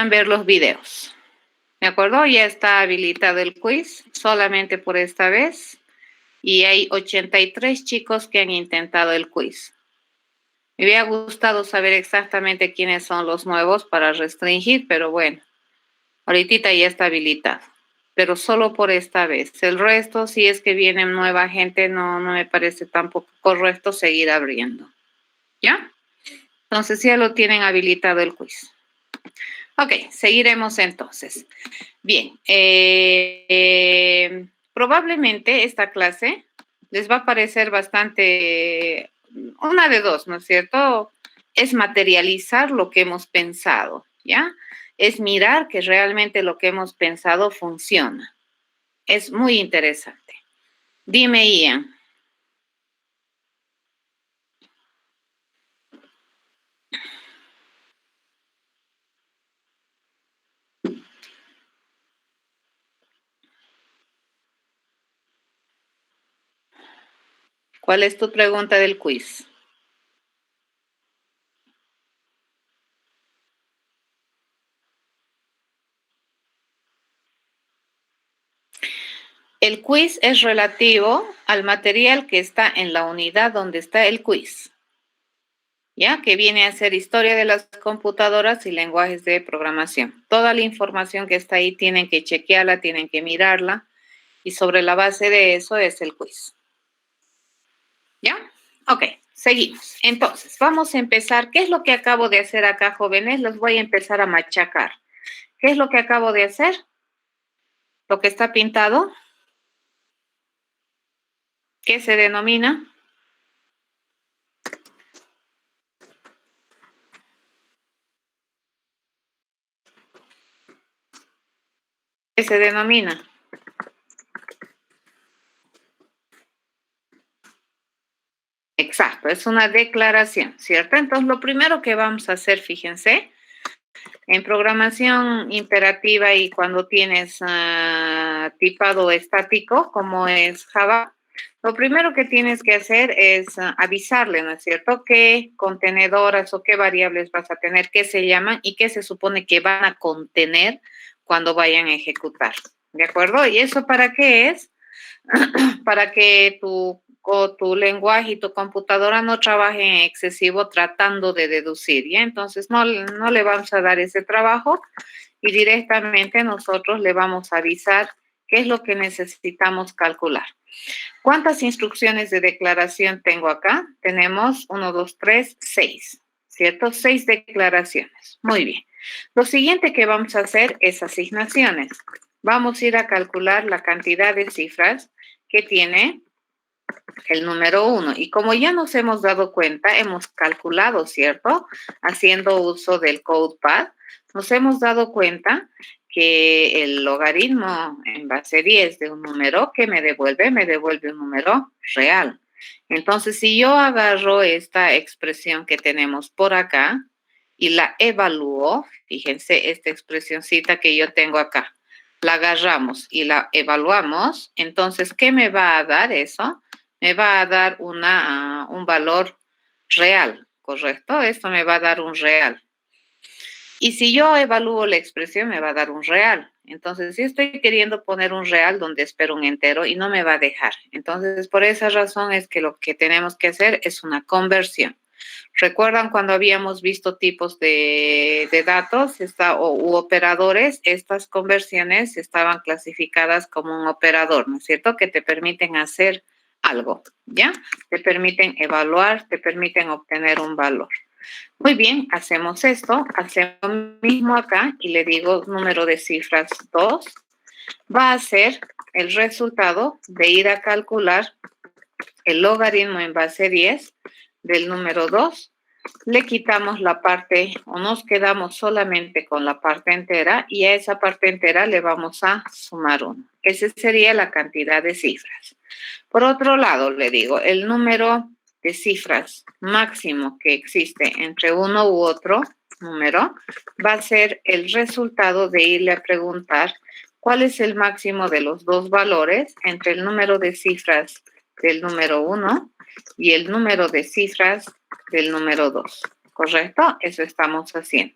ver los videos, ¿de acuerdo? Ya está habilitado el quiz solamente por esta vez y hay 83 chicos que han intentado el quiz. Me hubiera gustado saber exactamente quiénes son los nuevos para restringir, pero bueno, ahorita ya está habilitado, pero solo por esta vez. El resto, si es que viene nueva gente, no me parece tampoco correcto seguir abriendo, ¿ya? Entonces ya lo tienen habilitado el quiz. Ok, seguiremos entonces. Bien, probablemente esta clase les va a parecer bastante, una de dos, ¿no es cierto? Es materializar lo que hemos pensado, ¿ya? Es mirar que realmente lo que hemos pensado funciona. Es muy interesante. Dime, Ian. ¿Cuál es tu pregunta del quiz? El quiz es relativo al material que está en la unidad donde está el quiz, ¿ya? Que viene a ser historia de las computadoras y lenguajes de programación. Toda la información que está ahí tienen que chequearla, tienen que mirarla y sobre la base de eso es el quiz. ¿Ya? Ok, seguimos. Entonces, vamos a empezar. ¿Qué es lo que acabo de hacer acá, jóvenes? Los voy a empezar a machacar. ¿Qué es lo que acabo de hacer? Lo que está pintado. ¿Qué se denomina? ¿Qué se denomina? Exacto, es una declaración, ¿cierto? Entonces, lo primero que vamos a hacer, fíjense, en programación imperativa y cuando tienes tipado estático, como es Java, lo primero que tienes que hacer es avisarle, ¿no es cierto?, qué contenedoras o qué variables vas a tener, qué se llaman y qué se supone que van a contener cuando vayan a ejecutar, ¿de acuerdo? ¿Y eso para qué es? Para que tu lenguaje y tu computadora no trabajen en excesivo tratando de deducir, ¿ya? Entonces no le vamos a dar ese trabajo y directamente nosotros le vamos a avisar qué es lo que necesitamos calcular. ¿Cuántas instrucciones de declaración tengo acá? Tenemos 1, 2, 3, 6, ¿cierto? 6 declaraciones. Muy bien. Lo siguiente que vamos a hacer es asignaciones. Vamos a ir a calcular la cantidad de cifras que tiene el número 1. Y como ya nos hemos dado cuenta, hemos calculado, ¿cierto? Haciendo uso del CodePad, nos hemos dado cuenta que el logaritmo en base 10 de un número que me devuelve un número real. Entonces, si yo agarro esta expresión que tenemos por acá y la evalúo, fíjense esta expresioncita que yo tengo acá, la agarramos y la evaluamos, entonces, ¿qué me va a dar eso? Me va a dar un valor real, ¿correcto? Esto me va a dar un real. Y si yo evalúo la expresión, me va a dar un real. Entonces, si estoy queriendo poner un real donde espero un entero y no me va a dejar. Entonces, por esa razón es que lo que tenemos que hacer es una conversión. ¿Recuerdan cuando habíamos visto tipos de datos u operadores? Estas conversiones estaban clasificadas como un operador, ¿no es cierto? Que te permiten hacer algo, ¿ya? Te permiten evaluar, te permiten obtener un valor. Muy bien, hacemos esto, hacemos lo mismo acá y le digo número de cifras 2. Va a ser el resultado de ir a calcular el logaritmo en base 10 del número 2. Le quitamos la parte o nos quedamos solamente con la parte entera y a esa parte entera le vamos a sumar 1. Esa sería la cantidad de cifras. Por otro lado, le digo, el número de cifras máximo que existe entre uno u otro número va a ser el resultado de irle a preguntar cuál es el máximo de los dos valores entre el número de cifras del número 1 y el número de cifras del número 2. ¿Correcto? Eso estamos haciendo.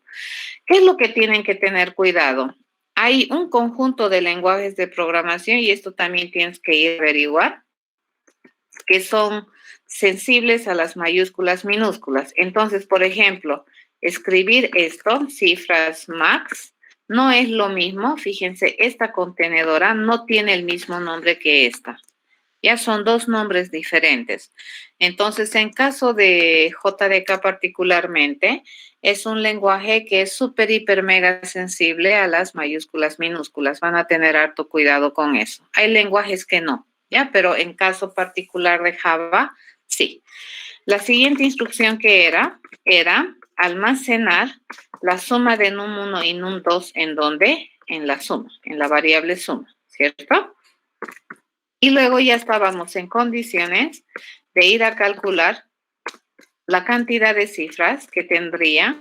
¿Qué es lo que tienen que tener cuidado? Hay un conjunto de lenguajes de programación, y esto también tienes que ir a averiguar, que son sensibles a las mayúsculas minúsculas. Entonces, por ejemplo, escribir esto, cifras max, no es lo mismo. Fíjense, esta contenedora no tiene el mismo nombre que esta. Ya son dos nombres diferentes. Entonces, en caso de JDK particularmente, es un lenguaje que es súper, hiper, mega sensible a las mayúsculas minúsculas. Van a tener harto cuidado con eso. Hay lenguajes que no, ¿ya? Pero en caso particular de Java, sí. La siguiente instrucción que era almacenar la suma de num1 y num2, ¿en dónde? En la suma, en la variable suma, ¿cierto? Y luego ya estábamos en condiciones de ir a calcular la cantidad de cifras que tendría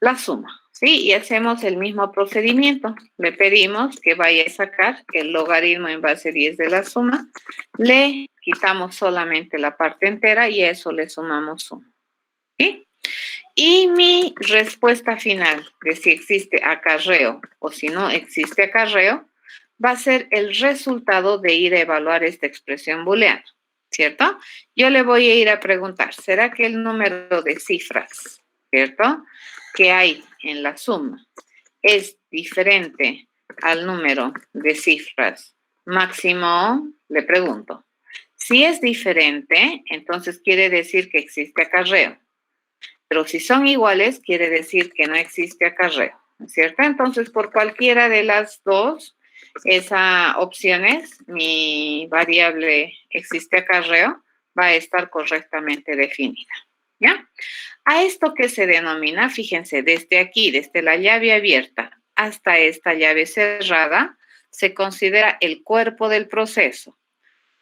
la suma, ¿sí? Y hacemos el mismo procedimiento. Le pedimos que vaya a sacar el logaritmo en base 10 de la suma. Le quitamos solamente la parte entera y a eso le sumamos 1. ¿Sí? Y mi respuesta final de si existe acarreo o si no existe acarreo va a ser el resultado de ir a evaluar esta expresión booleana, ¿cierto? Yo le voy a ir a preguntar, ¿será que el número de cifras, ¿cierto?, que hay en la suma es diferente al número de cifras máximo? Le pregunto. Si es diferente, entonces quiere decir que existe acarreo. Pero si son iguales, quiere decir que no existe acarreo, ¿cierto? Entonces, por cualquiera de las dos opciones, mi variable existe acarreo va a estar correctamente definida, ¿ya? A esto que se denomina, fíjense, desde aquí, desde la llave abierta hasta esta llave cerrada, se considera el cuerpo del proceso,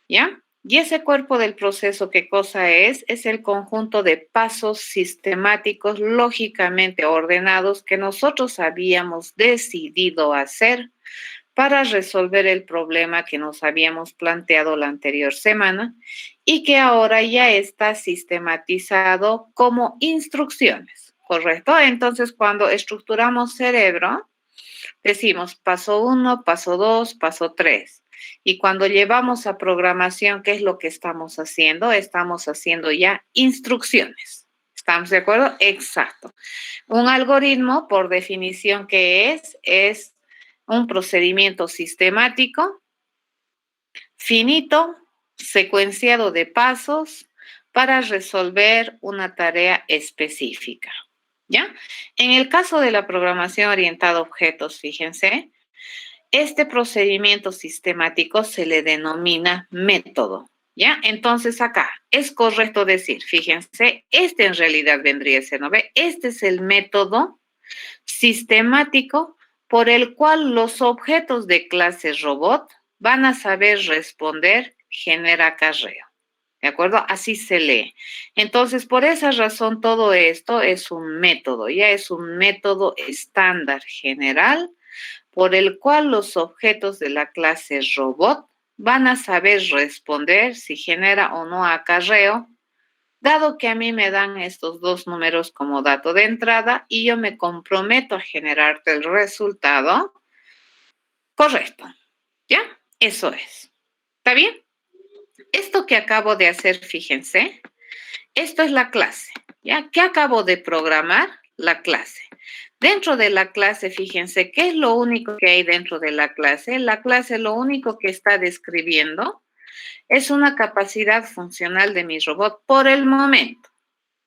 ¿ya? Y ese cuerpo del proceso, ¿qué cosa es? Es el conjunto de pasos sistemáticos, lógicamente ordenados, que nosotros habíamos decidido hacer para resolver el problema que nos habíamos planteado la anterior semana y que ahora ya está sistematizado como instrucciones, ¿correcto? Entonces, cuando estructuramos cerebro, decimos paso 1, paso 2, paso 3. Y cuando llevamos a programación, ¿qué es lo que estamos haciendo? Estamos haciendo ya instrucciones. ¿Estamos de acuerdo? Exacto. Un algoritmo, por definición, ¿qué es? Es un procedimiento sistemático, finito, secuenciado de pasos para resolver una tarea específica, ¿ya? En el caso de la programación orientada a objetos, fíjense, este procedimiento sistemático se le denomina método, ¿ya? Entonces acá es correcto decir, fíjense, en realidad vendría a ser, ¿no ve? Este es el método sistemático por el cual los objetos de clase robot van a saber responder genera acarreo. ¿De acuerdo? Así se lee. Entonces, por esa razón, todo esto es un método, ya es un método estándar general por el cual los objetos de la clase robot van a saber responder si genera o no acarreo, dado que a mí me dan estos dos números como dato de entrada y yo me comprometo a generarte el resultado correcto. ¿Ya? Eso es. ¿Está bien? Esto que acabo de hacer, fíjense, esto es la clase. ¿Ya? ¿Qué acabo de programar? La clase. Dentro de la clase, fíjense, ¿qué es lo único que hay dentro de la clase? La clase lo único que está describiendo es una capacidad funcional de mi robot por el momento.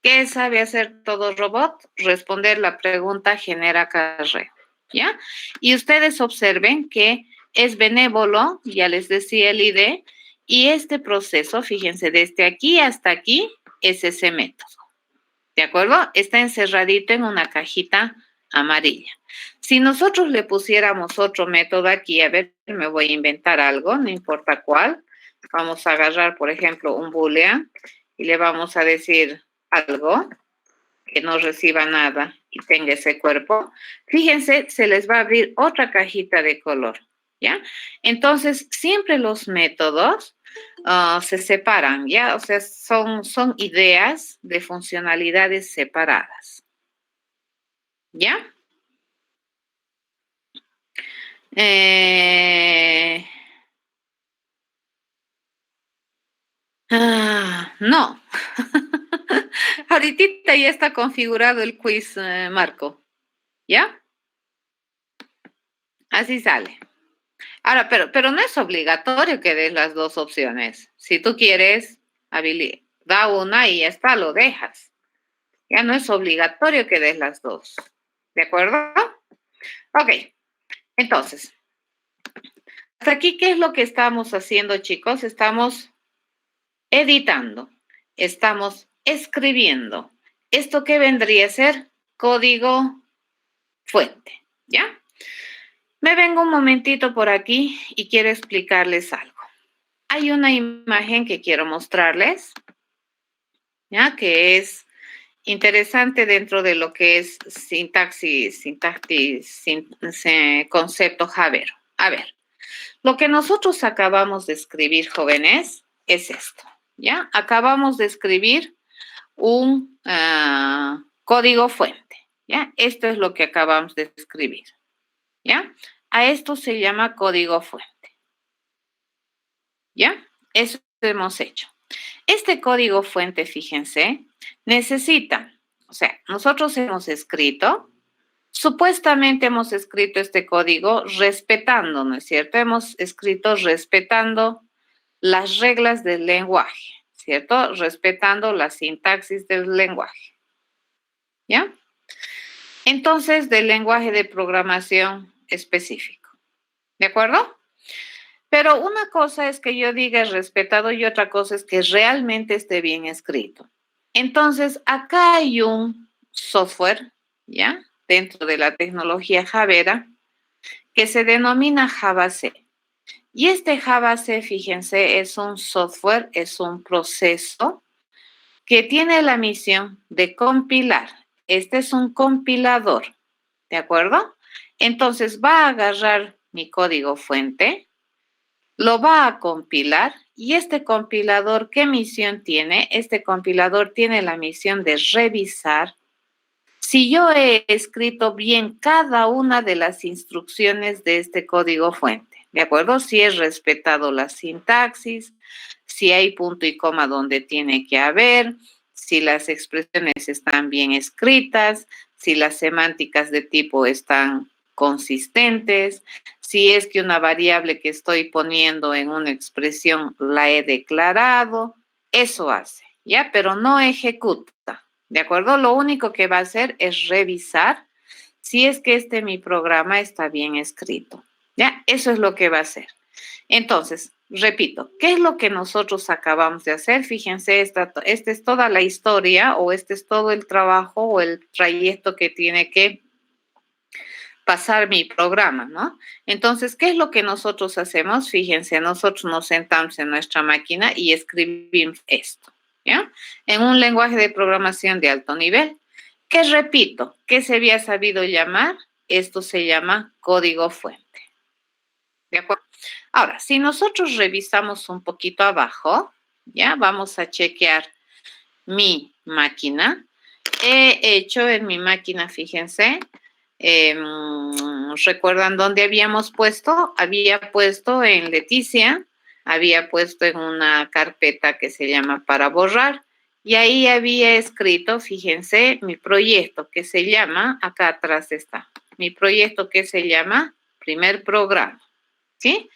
¿Qué sabe hacer todo robot? Responder la pregunta genera acarreo, ¿ya? Y ustedes observen que es benévolo, ya les decía el ID, y este proceso, fíjense, desde aquí hasta aquí es ese método, ¿de acuerdo? Está encerradito en una cajita amarilla. Si nosotros le pusiéramos otro método aquí, a ver, me voy a inventar algo, no importa cuál. Vamos a agarrar, por ejemplo, un boolean y le vamos a decir algo que no reciba nada y tenga ese cuerpo, fíjense, se les va a abrir otra cajita de color, ¿ya? Entonces, siempre los métodos se separan, ¿ya? O sea, son ideas de funcionalidades separadas, ¿ya? No. Ahorita ya está configurado el quiz, Marco, ¿ya? Así sale. Ahora, pero no es obligatorio que des las dos opciones. Si tú quieres, da una y ya está, lo dejas. Ya no es obligatorio que des las dos. ¿De acuerdo? Ok. Entonces, hasta aquí, ¿qué es lo que estamos haciendo, chicos? Estamos editando. Estamos escribiendo. ¿Esto qué vendría a ser? Código fuente, ¿ya? Me vengo un momentito por aquí y quiero explicarles algo. Hay una imagen que quiero mostrarles, ¿ya? Que es interesante dentro de lo que es concepto Javero. A ver, lo que nosotros acabamos de escribir, jóvenes, es esto, ¿ya? Acabamos de escribir un código fuente, ¿ya? Esto es lo que acabamos de escribir, ¿ya? A esto se llama código fuente, ¿ya? Eso hemos hecho. Este código fuente, fíjense, necesita, o sea, nosotros hemos escrito, supuestamente hemos escrito este código respetando, ¿no es cierto? Hemos escrito respetando las reglas del lenguaje, ¿cierto? Respetando la sintaxis del lenguaje, ¿ya? Entonces, del lenguaje de programación específico, ¿de acuerdo? Pero una cosa es que yo diga respetado y otra cosa es que realmente esté bien escrito. Entonces, acá hay un software, ¿ya? Dentro de la tecnología Javera, que se denomina JavaC. Y este JavaC, fíjense, es un software, es un proceso que tiene la misión de compilar. Este es un compilador, ¿de acuerdo? Entonces, va a agarrar mi código fuente, lo va a compilar y este compilador, ¿qué misión tiene? Este compilador tiene la misión de revisar si yo he escrito bien cada una de las instrucciones de este código fuente, ¿de acuerdo? Si he respetado la sintaxis, si hay punto y coma donde tiene que haber, si las expresiones están bien escritas, si las semánticas de tipo están consistentes, si es que una variable que estoy poniendo en una expresión la he declarado, eso hace, ¿ya? Pero no ejecuta, ¿de acuerdo? Lo único que va a hacer es revisar si es que mi programa está bien escrito, ¿ya? Eso es lo que va a hacer. Entonces, repito, ¿qué es lo que nosotros acabamos de hacer? Fíjense, esta es toda la historia o este es todo el trabajo o el trayecto que tiene que pasar mi programa, ¿no? Entonces, ¿qué es lo que nosotros hacemos? Fíjense, nosotros nos sentamos en nuestra máquina y escribimos esto, ¿ya? En un lenguaje de programación de alto nivel, que repito, ¿qué se había sabido llamar? Esto se llama código fuente, ¿de acuerdo? Ahora, si nosotros revisamos un poquito abajo, ¿ya? Vamos a chequear mi máquina. He hecho en mi máquina, fíjense, ¿recuerdan dónde habíamos puesto? Había puesto en Leticia, había puesto en una carpeta que se llama para borrar y ahí había escrito, fíjense, mi proyecto que se llama, acá atrás está, mi proyecto que se llama primer programa, ¿sí?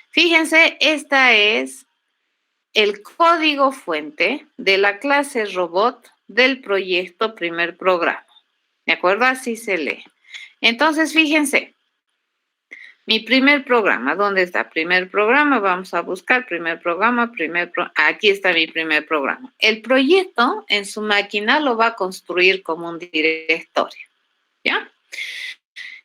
Fíjense, esta es el código fuente de la clase robot del proyecto primer programa, ¿de acuerdo? Así se lee. Entonces, fíjense, mi primer programa, ¿dónde está? Primer programa, vamos a buscar primer programa, aquí está mi primer programa. El proyecto en su máquina lo va a construir como un directorio, ¿ya?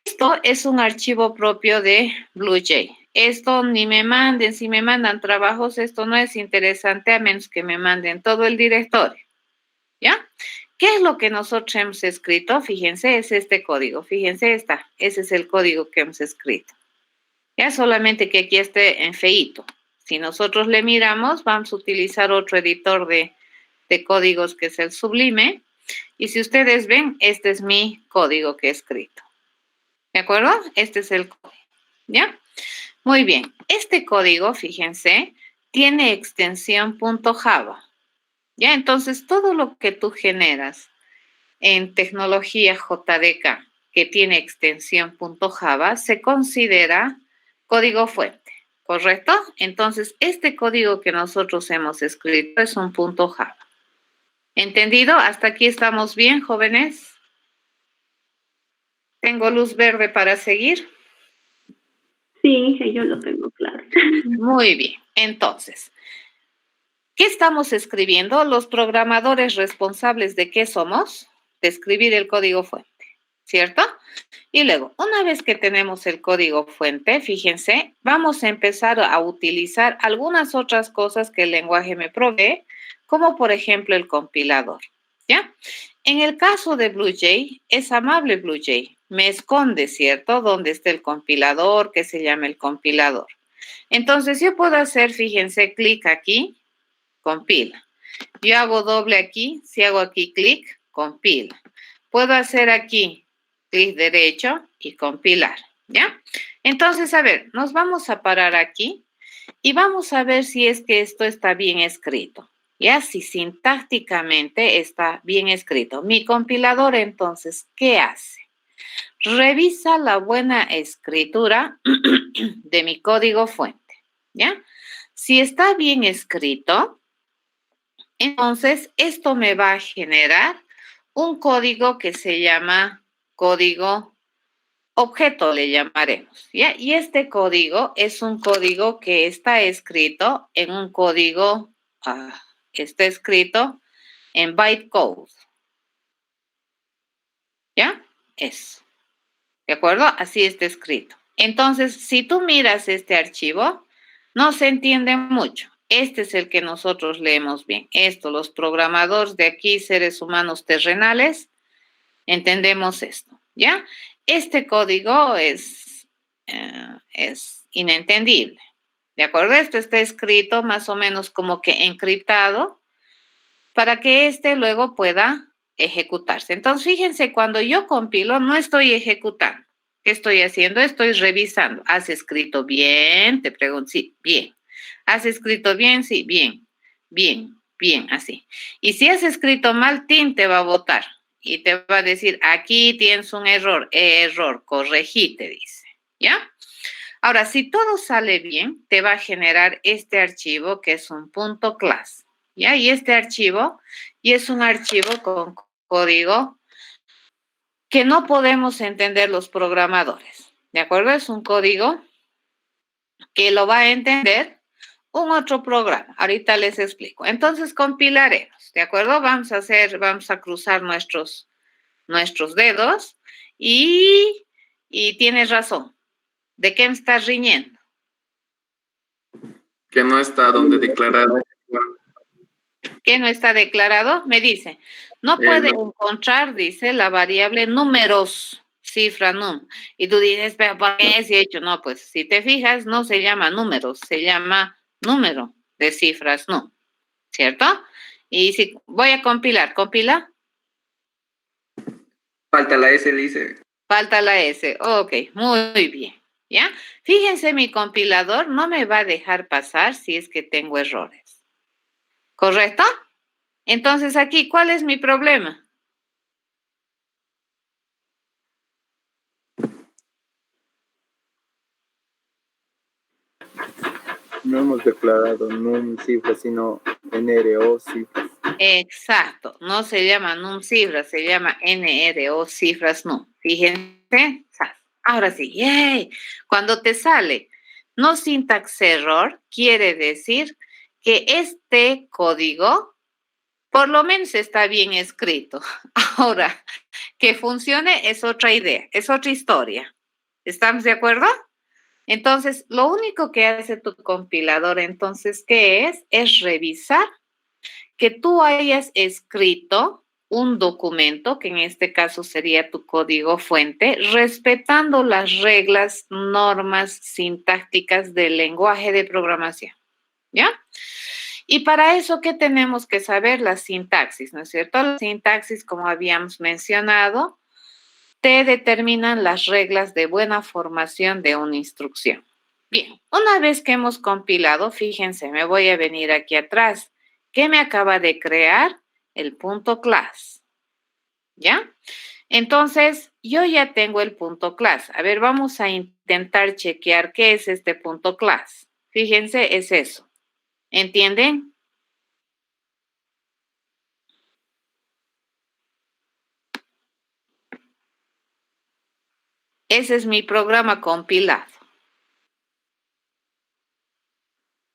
Esto es un archivo propio de BlueJ. Esto ni me manden, si me mandan trabajos, esto no es interesante a menos que me manden todo el directorio, ¿ya? ¿Qué es lo que nosotros hemos escrito? Fíjense, es este código. Fíjense, ese es el código que hemos escrito. Ya solamente que aquí esté en feíto. Si nosotros le miramos, vamos a utilizar otro editor de códigos que es el Sublime. Y si ustedes ven, este es mi código que he escrito. ¿De acuerdo? Este es el código. ¿Ya? Muy bien. Este código, fíjense, tiene extensión .java. ¿Ya? Entonces, todo lo que tú generas en tecnología JDK que tiene extensión .java se considera código fuente, ¿correcto? Entonces, este código que nosotros hemos escrito es un .java. ¿Entendido? ¿Hasta aquí estamos bien, jóvenes? ¿Tengo luz verde para seguir? Sí, yo lo tengo claro. Muy bien. Entonces, ¿qué estamos escribiendo? Los programadores responsables de qué somos? De escribir el código fuente, ¿cierto? Y luego, una vez que tenemos el código fuente, fíjense, vamos a empezar a utilizar algunas otras cosas que el lenguaje me provee, como por ejemplo el compilador, ¿ya? En el caso de BlueJ, es amable BlueJ, me esconde, ¿cierto? Donde está el compilador, que se llama el compilador. Entonces, yo puedo hacer, fíjense, clic aquí, compila. Yo hago doble aquí, si hago aquí clic, compila. Puedo hacer aquí clic derecho y compilar, ¿ya? Entonces, a ver, nos vamos a parar aquí y vamos a ver si es que esto está bien escrito, ¿ya? Si sintácticamente está bien escrito. Mi compilador, entonces, ¿qué hace? Revisa la buena escritura de mi código fuente, ¿ya? Si está bien escrito, entonces esto me va a generar un código que se llama código objeto, le llamaremos, ¿ya? Y este código es un código que está escrito en un código, está escrito en bytecode, ¿ya? Eso, ¿de acuerdo? Así está escrito. Entonces, si tú miras este archivo, no se entiende mucho. Este es el que nosotros leemos bien. Esto, los programadores de aquí, seres humanos terrenales, entendemos esto, ¿ya? Este código es inentendible, ¿de acuerdo? Esto está escrito más o menos como que encriptado para que este luego pueda ejecutarse. Entonces, fíjense, cuando yo compilo, no estoy ejecutando. ¿Qué estoy haciendo? Estoy revisando. ¿Has escrito bien? Te pregunto, sí, bien. ¿Has escrito bien? Sí, bien. Bien, bien, así. Y si has escrito mal, TIN te va a botar. Y te va a decir, aquí tienes un error, corregí, te dice, ¿ya? Ahora, si todo sale bien, te va a generar este archivo que es un .class, ¿ya? Y este archivo, y es un archivo con código que no podemos entender los programadores, ¿de acuerdo? Es un código que lo va a entender un otro programa. Ahorita les explico. Entonces, compilaremos, ¿de acuerdo? Vamos a cruzar nuestros dedos y tienes razón. ¿De qué me estás riñendo? Que no está donde declarado. ¿Qué no está declarado? Me dice, no puede encontrar, dice, la variable números, cifra num. Y tú dices, pero ¿por qué si he hecho? No, pues si te fijas, no se llama números, se llama número de cifras num, ¿cierto? Y si voy a compilar, ¿compila? Falta la S, dice. Falta la S. Ok, muy bien. ¿Ya? Fíjense, mi compilador no me va a dejar pasar si es que tengo errores. ¿Correcto? Entonces aquí, ¿cuál es mi problema? No hemos declarado num cifras, sino NRO cifras. Exacto, no se llama num cifras, se llama NRO cifras num. Fíjense, ahora sí, ¡yay! Cuando te sale no syntax error, quiere decir que este código por lo menos está bien escrito. Ahora, que funcione es otra idea, es otra historia. ¿Estamos de acuerdo? Entonces, lo único que hace tu compilador, entonces, ¿qué es? Es revisar que tú hayas escrito un documento, que en este caso sería tu código fuente, respetando las reglas, normas sintácticas del lenguaje de programación, ¿ya? Y para eso, ¿qué tenemos que saber? La sintaxis, ¿no es cierto? La sintaxis, como habíamos mencionado, te determinan las reglas de buena formación de una instrucción. Bien, una vez que hemos compilado, fíjense, me voy a venir aquí atrás. ¿Qué me acaba de crear? El punto class. ¿Ya? Entonces, yo ya tengo el punto class. A ver, vamos a intentar chequear qué es este punto class. Fíjense, es eso. ¿Entienden? Ese es mi programa compilado.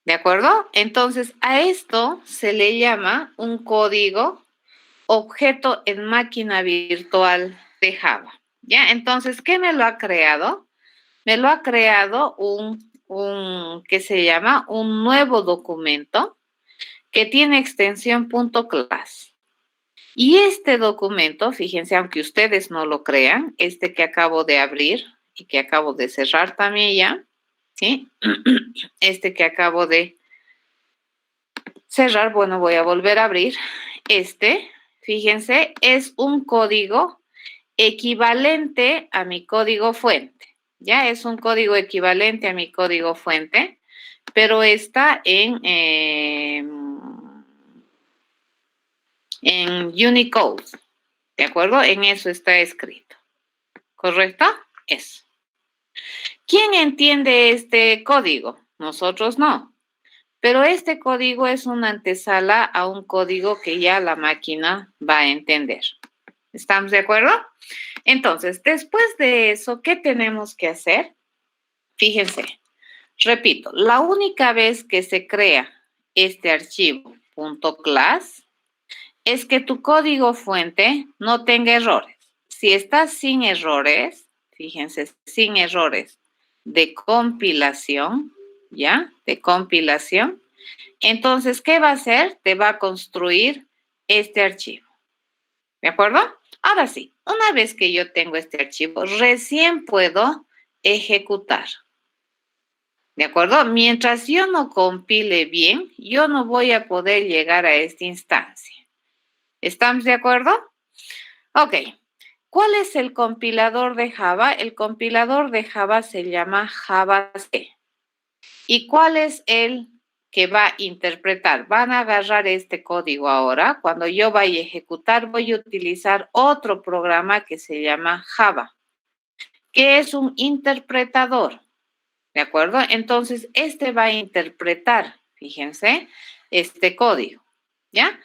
¿De acuerdo? Entonces, a esto se le llama un código objeto en máquina virtual de Java. ¿Ya? Entonces, ¿qué me lo ha creado? Me lo ha creado ¿qué se llama? Un nuevo documento que tiene extensión .class. Y este documento, fíjense, aunque ustedes no lo crean, este que acabo de abrir y que acabo de cerrar también ya, ¿sí? Este que acabo de cerrar, bueno, voy a volver a abrir. Fíjense, es un código equivalente a mi código fuente. Ya es un código equivalente a mi código fuente, pero está en Unicode. ¿De acuerdo? En eso está escrito. ¿Correcto? Eso. ¿Quién entiende este código? Nosotros no. Pero este código es una antesala a un código que ya la máquina va a entender. ¿Estamos de acuerdo? Entonces, después de eso, ¿qué tenemos que hacer? Fíjense, repito, la única vez que se crea este archivo .class es que tu código fuente no tenga errores. Si está sin errores, fíjense, sin errores de compilación, ¿ya? De compilación. Entonces, ¿qué va a hacer? Te va a construir este archivo. ¿De acuerdo? Ahora sí, una vez que yo tengo este archivo, recién puedo ejecutar. ¿De acuerdo? Mientras yo no compile bien, yo no voy a poder llegar a esta instancia. ¿Estamos de acuerdo? Ok. ¿Cuál es el compilador de Java? El compilador de Java se llama JavaC. ¿Y cuál es el que va a interpretar? Van a agarrar este código ahora. Cuando yo vaya a ejecutar, voy a utilizar otro programa que se llama Java, que es un interpretador. ¿De acuerdo? Entonces, este va a interpretar, fíjense, este código. ¿Ya?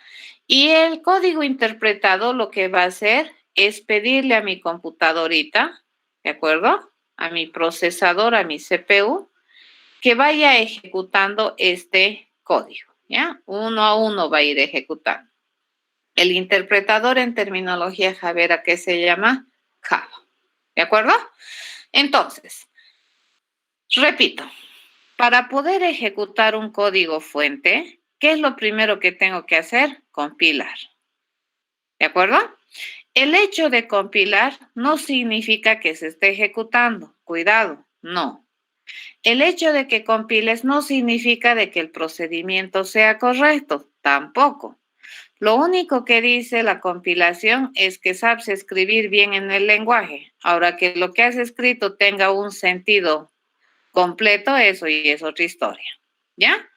Y el código interpretado lo que va a hacer es pedirle a mi computadorita, ¿de acuerdo? A mi procesador, a mi CPU, que vaya ejecutando este código, ¿ya? Uno a uno va a ir ejecutando. El interpretador en terminología javera, ¿qué se llama? Java, ¿de acuerdo? Entonces, repito, para poder ejecutar un código fuente, ¿qué es lo primero que tengo que hacer? Compilar, ¿de acuerdo? El hecho de compilar no significa que se esté ejecutando, cuidado, no. El hecho de que compiles no significa de que el procedimiento sea correcto, tampoco. Lo único que dice la compilación es que sabes escribir bien en el lenguaje. Ahora, que lo que has escrito tenga un sentido completo, eso y es otra historia, ¿ya?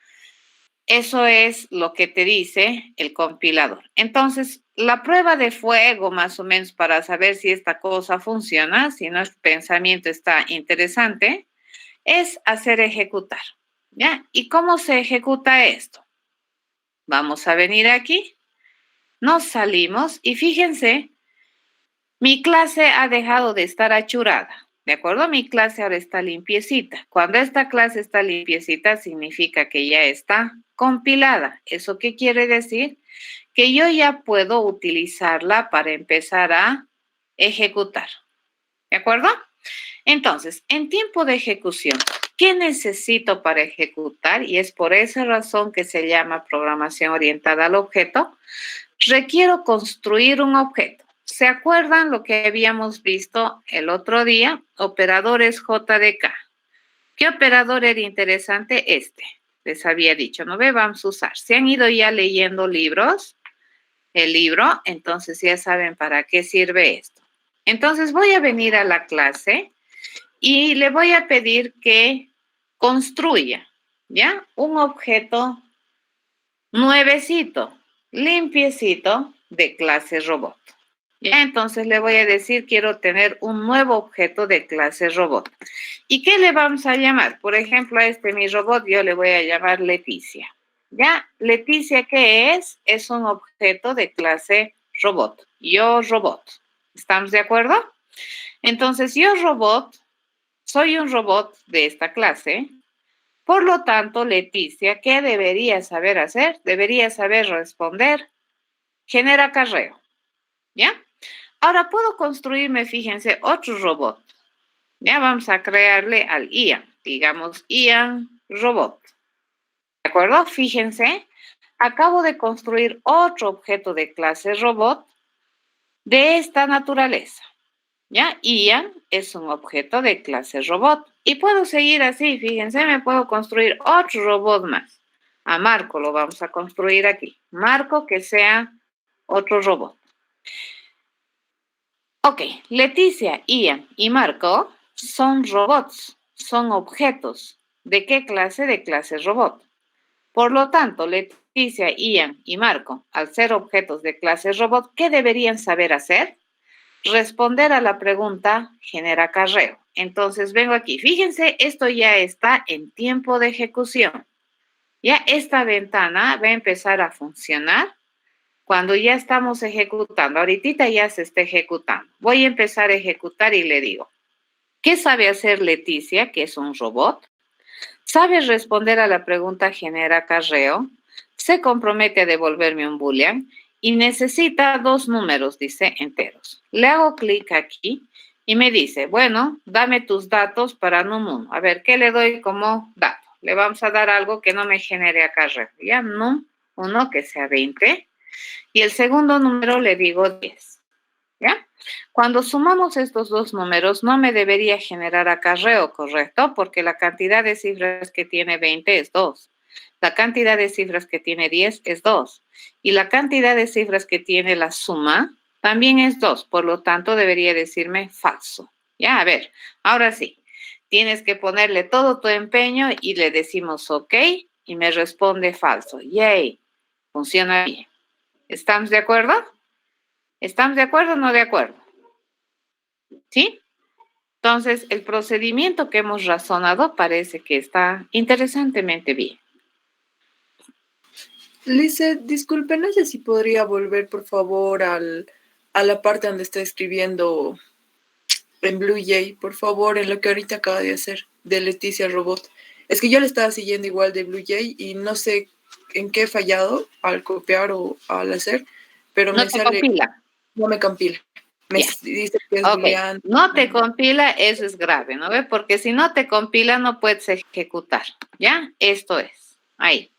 Eso es lo que te dice el compilador. Entonces, la prueba de fuego, más o menos, para saber si esta cosa funciona, si nuestro pensamiento está interesante, es hacer ejecutar, ¿ya? ¿Y cómo se ejecuta esto? Vamos a venir aquí, nos salimos y fíjense, mi clase ha dejado de estar achurada, ¿de acuerdo? Mi clase ahora está limpiecita. Cuando esta clase está limpiecita, significa que ya está compilada. ¿Eso qué quiere decir? Que yo ya puedo utilizarla para empezar a ejecutar, ¿de acuerdo? Entonces, en tiempo de ejecución, ¿qué necesito para ejecutar? Y es por esa razón que se llama programación orientada al objeto. requiero construir un objeto. ¿Se acuerdan lo que habíamos visto el otro día? Operadores JDK. ¿Qué operador era interesante? Este. Les había dicho, ¿no ve? Vamos a usar. Si han ido ya leyendo libros, el libro, entonces ya saben para qué sirve esto. Entonces voy a venir a la clase y le voy a pedir que construya, ¿ya? Un objeto nuevecito, limpiecito de clase robot. Ya, entonces le voy a decir, quiero tener un nuevo objeto de clase robot. ¿Y qué le vamos a llamar? Por ejemplo, a este mi robot yo le voy a llamar Leticia. ¿Ya? Leticia, ¿qué es? Es un objeto de clase robot. Yo robot. ¿Estamos de acuerdo? Entonces, yo robot, soy un robot de esta clase. Por lo tanto, Leticia, ¿qué debería saber hacer? Debería saber responder, genera acarreo. ¿Ya? Ahora puedo construirme, fíjense, otro robot. Ya vamos a crearle al Ian. Digamos, Ian robot. ¿De acuerdo? Fíjense, acabo de construir otro objeto de clase robot de esta naturaleza. ¿Ya? Ian es un objeto de clase robot. Y puedo seguir así, fíjense, me puedo construir otro robot más. A Marco lo vamos a construir aquí. Marco que sea otro robot. Ok, Leticia, Ian y Marco son robots, son objetos. ¿De qué clase? De clase robot. Por lo tanto, Leticia, Ian y Marco, al ser objetos de clase robot, ¿qué deberían saber hacer? Responder a la pregunta genera acarreo. Entonces vengo aquí. Fíjense, esto ya está en tiempo de ejecución. Ya esta ventana va a empezar a funcionar cuando ya estamos ejecutando. Ahorita ya se está ejecutando. Voy a empezar a ejecutar y le digo, ¿qué sabe hacer Leticia, que es un robot? Sabe responder a la pregunta genera acarreo, se compromete a devolverme un boolean y necesita 2 números, dice, enteros. Le hago clic aquí y me dice, bueno, dame tus datos para num1. A ver, ¿qué le doy como dato? Le vamos a dar algo que no me genere acarreo. Ya, num1 que sea 20. Y el segundo número le digo 10. ¿Ya? Cuando sumamos estos 2 números, no me debería generar acarreo, ¿correcto? Porque la cantidad de cifras que tiene 20 es 2. La cantidad de cifras que tiene 10 es 2. Y la cantidad de cifras que tiene la suma también es 2. Por lo tanto, debería decirme falso. Ya, a ver, ahora sí. Tienes que ponerle todo tu empeño y le decimos OK y me responde falso. Yay, funciona bien. ¿Estamos de acuerdo? ¿Estamos de acuerdo o no de acuerdo? ¿Sí? Entonces, el procedimiento que hemos razonado parece que está interesantemente bien. Lizeth, disculpe, no sé si podría volver, por favor, a la parte donde está escribiendo en Blue Jay, por favor, en lo que ahorita acaba de hacer, de Leticia Robot. Es que yo le estaba siguiendo igual de Blue Jay y no sé en qué he fallado al copiar o al hacer, pero No me te sale... compila. No me compila. Me Ya. dice que es Ok, booleano. no te compila, eso es grave, ¿no ve? Porque si no te compila no puedes ejecutar, ¿ya? Esto es, ahí.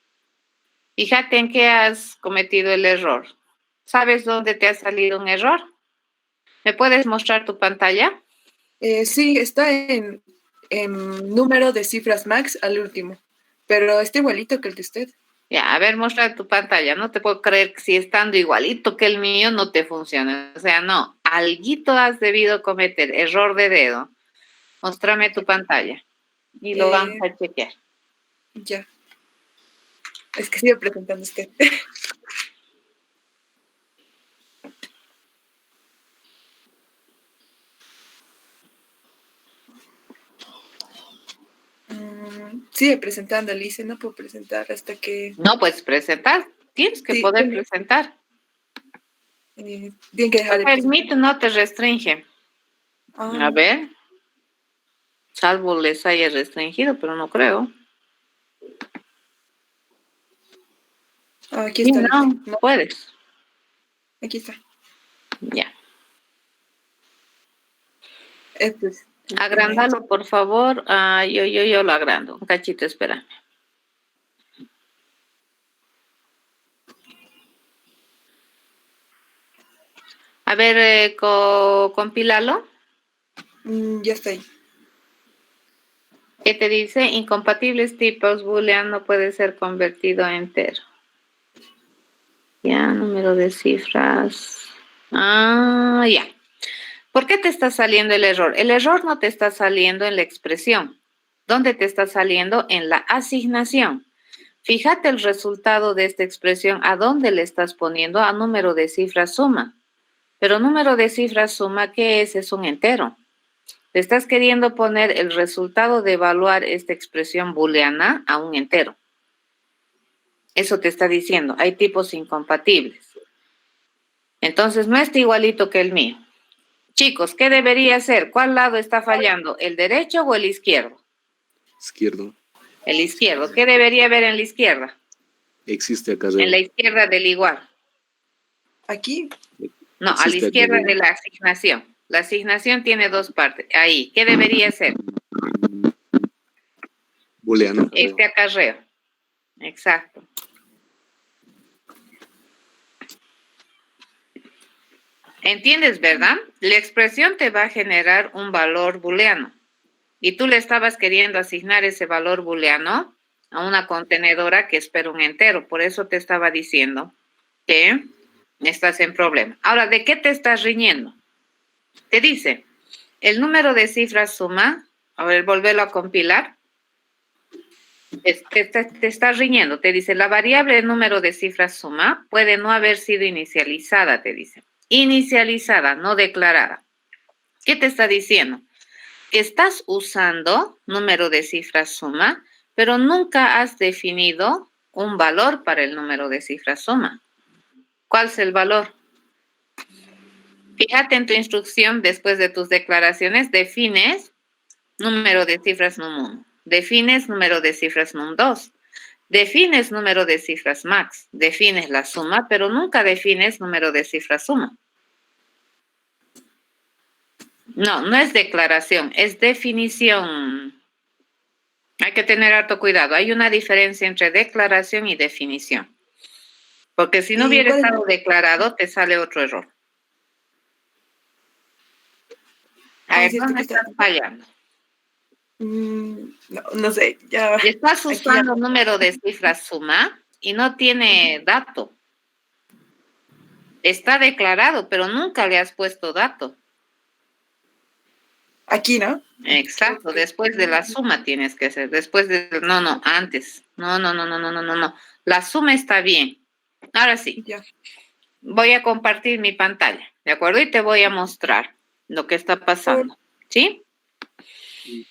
Fíjate en qué has cometido el error. ¿Sabes dónde te ha salido un error? ¿Me puedes mostrar tu pantalla? Sí, está en número de cifras max al último, pero está igualito que el de usted. Ya, a ver, muestra tu pantalla. No te puedo creer que si estando igualito que el mío no te funciona. O sea, no, alguito has debido cometer, error de dedo. Muéstrame tu pantalla y lo vamos a chequear. Ya. Es que sigue presentando usted. Sigue presentando, Alice. No puedo presentar hasta que... No puedes presentar, tienes que Sí, poder tiene- presentar. tienen que dejar de El presentar. Meet no te restringe. Ah, A ver, salvo les haya restringido, pero no creo. aquí Sí, está. no, No, puedes. aquí está. Ya. Esto es el Agrándalo, por favor. Yo lo agrando. Un cachito, espérame. A ver, compílalo. Ya está ahí. ¿Qué te dice? Incompatibles tipos boolean no puede ser convertido a entero. Ya, número de cifras. Ah, ya. ¿Por qué te está saliendo el error? El error no te está saliendo en la expresión. ¿Dónde te está saliendo? En la asignación. Fíjate el resultado de esta expresión. ¿A dónde le estás poniendo? A número de cifras suma. Pero número de cifras suma, ¿qué es? Es un entero. Le estás queriendo poner el resultado de evaluar esta expresión booleana a un entero. Eso te está diciendo. Hay tipos incompatibles. Entonces, no está igualito que el mío. Chicos, ¿qué debería ser? ¿Cuál lado está fallando? ¿El derecho o el izquierdo? Izquierdo. El izquierdo. ¿Qué debería haber en la izquierda? Existe acá. En la izquierda del igual. Aquí. No, a la izquierda de la asignación. La asignación tiene dos partes. Ahí. ¿Qué debería ser? Booleano. Este acarreo. Exacto. ¿Entiendes, verdad? La expresión te va a generar un valor booleano. Y tú le estabas queriendo asignar ese valor booleano a una contenedora que espera un entero. Por eso te estaba diciendo que estás en problema. Ahora, ¿de qué te estás riñendo? Te dice, el número de cifras suma, a ver, volverlo a compilar. Te está riñendo. Te dice, la variable número de cifras suma puede no haber sido inicializada, te dice. Inicializada, no declarada. ¿Qué te está diciendo? Que estás usando número de cifras suma, pero nunca has definido un valor para el número de cifras suma. ¿Cuál es el valor? Fíjate en tu instrucción, después de tus declaraciones, defines número de cifras num1, defines número de cifras num2, defines número de cifras max, defines la suma, pero nunca defines número de cifras suma. No, no es declaración, es definición. Hay que tener harto cuidado. Hay una diferencia entre declaración y definición. Porque si no hubiera estado declarado, te sale otro error. A ver, ¿dónde estás fallando? No sé, ya. Estás usando número de cifras suma y no tiene dato. Está declarado, pero nunca le has puesto dato. Aquí, ¿no? Exacto, después de la suma tienes que hacer, después de, no, antes. No. La suma está bien. Ahora sí, Ya. voy a compartir mi pantalla, ¿de acuerdo? Y te voy a mostrar lo que está pasando, ¿sí?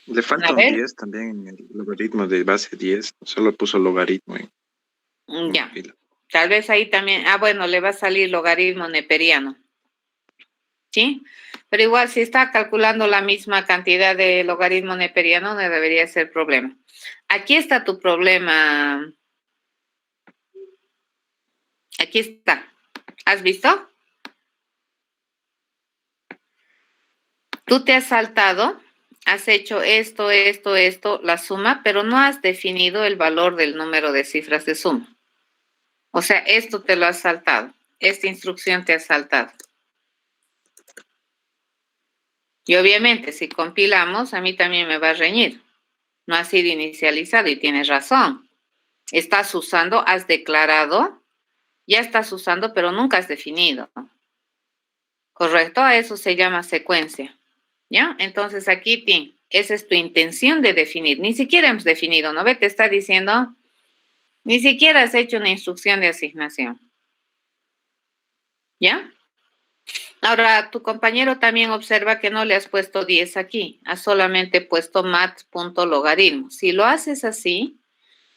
Le falta un 10 también en el logaritmo de base 10, solo puso logaritmo. Ya, tal vez ahí también, bueno, le va a salir logaritmo neperiano, ¿sí? Pero igual, si está calculando la misma cantidad de logaritmo neperiano, no debería ser problema. Aquí está tu problema. Aquí está. ¿Has visto? Tú te has saltado, has hecho esto, la suma, pero no has definido el valor del número de cifras de suma. O sea, esto te lo has saltado. Esta instrucción te ha saltado. Y obviamente, si compilamos, a mí también me va a reñir. No ha sido inicializado y tienes razón. Estás usando, has declarado, ya estás usando, pero nunca has definido. ¿Correcto? A eso se llama secuencia. ¿Ya? Entonces aquí, esa es tu intención de definir. Ni siquiera hemos definido, ¿no ve? Te está diciendo, ni siquiera has hecho una instrucción de asignación. ¿Ya? Ahora, tu compañero también observa que no le has puesto 10 aquí, has solamente puesto mat.logaritmo. Si lo haces así,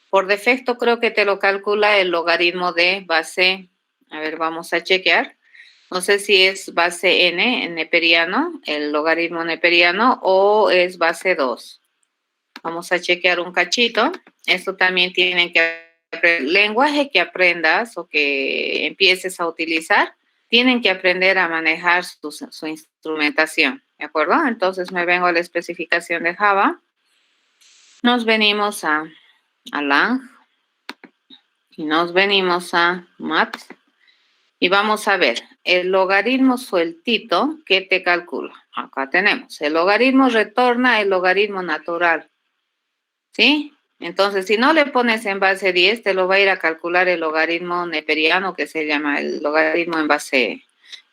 por defecto creo que te lo calcula el logaritmo de base, a ver, vamos a chequear. No sé si es base n, en neperiano, el logaritmo neperiano, o es base 2. Vamos a chequear un cachito. Esto también tienen que aprender. Lenguaje que aprendas o que empieces a utilizar, tienen que aprender a manejar su instrumentación, ¿de acuerdo? Entonces me vengo a la especificación de Java. Nos venimos a lang y nos venimos a mat Y vamos a ver, el logaritmo sueltito, ¿qué te calcula? Acá tenemos, el logaritmo retorna el logaritmo natural, ¿sí? Entonces, si no le pones en base 10, te lo va a ir a calcular el logaritmo neperiano, que se llama el logaritmo en base.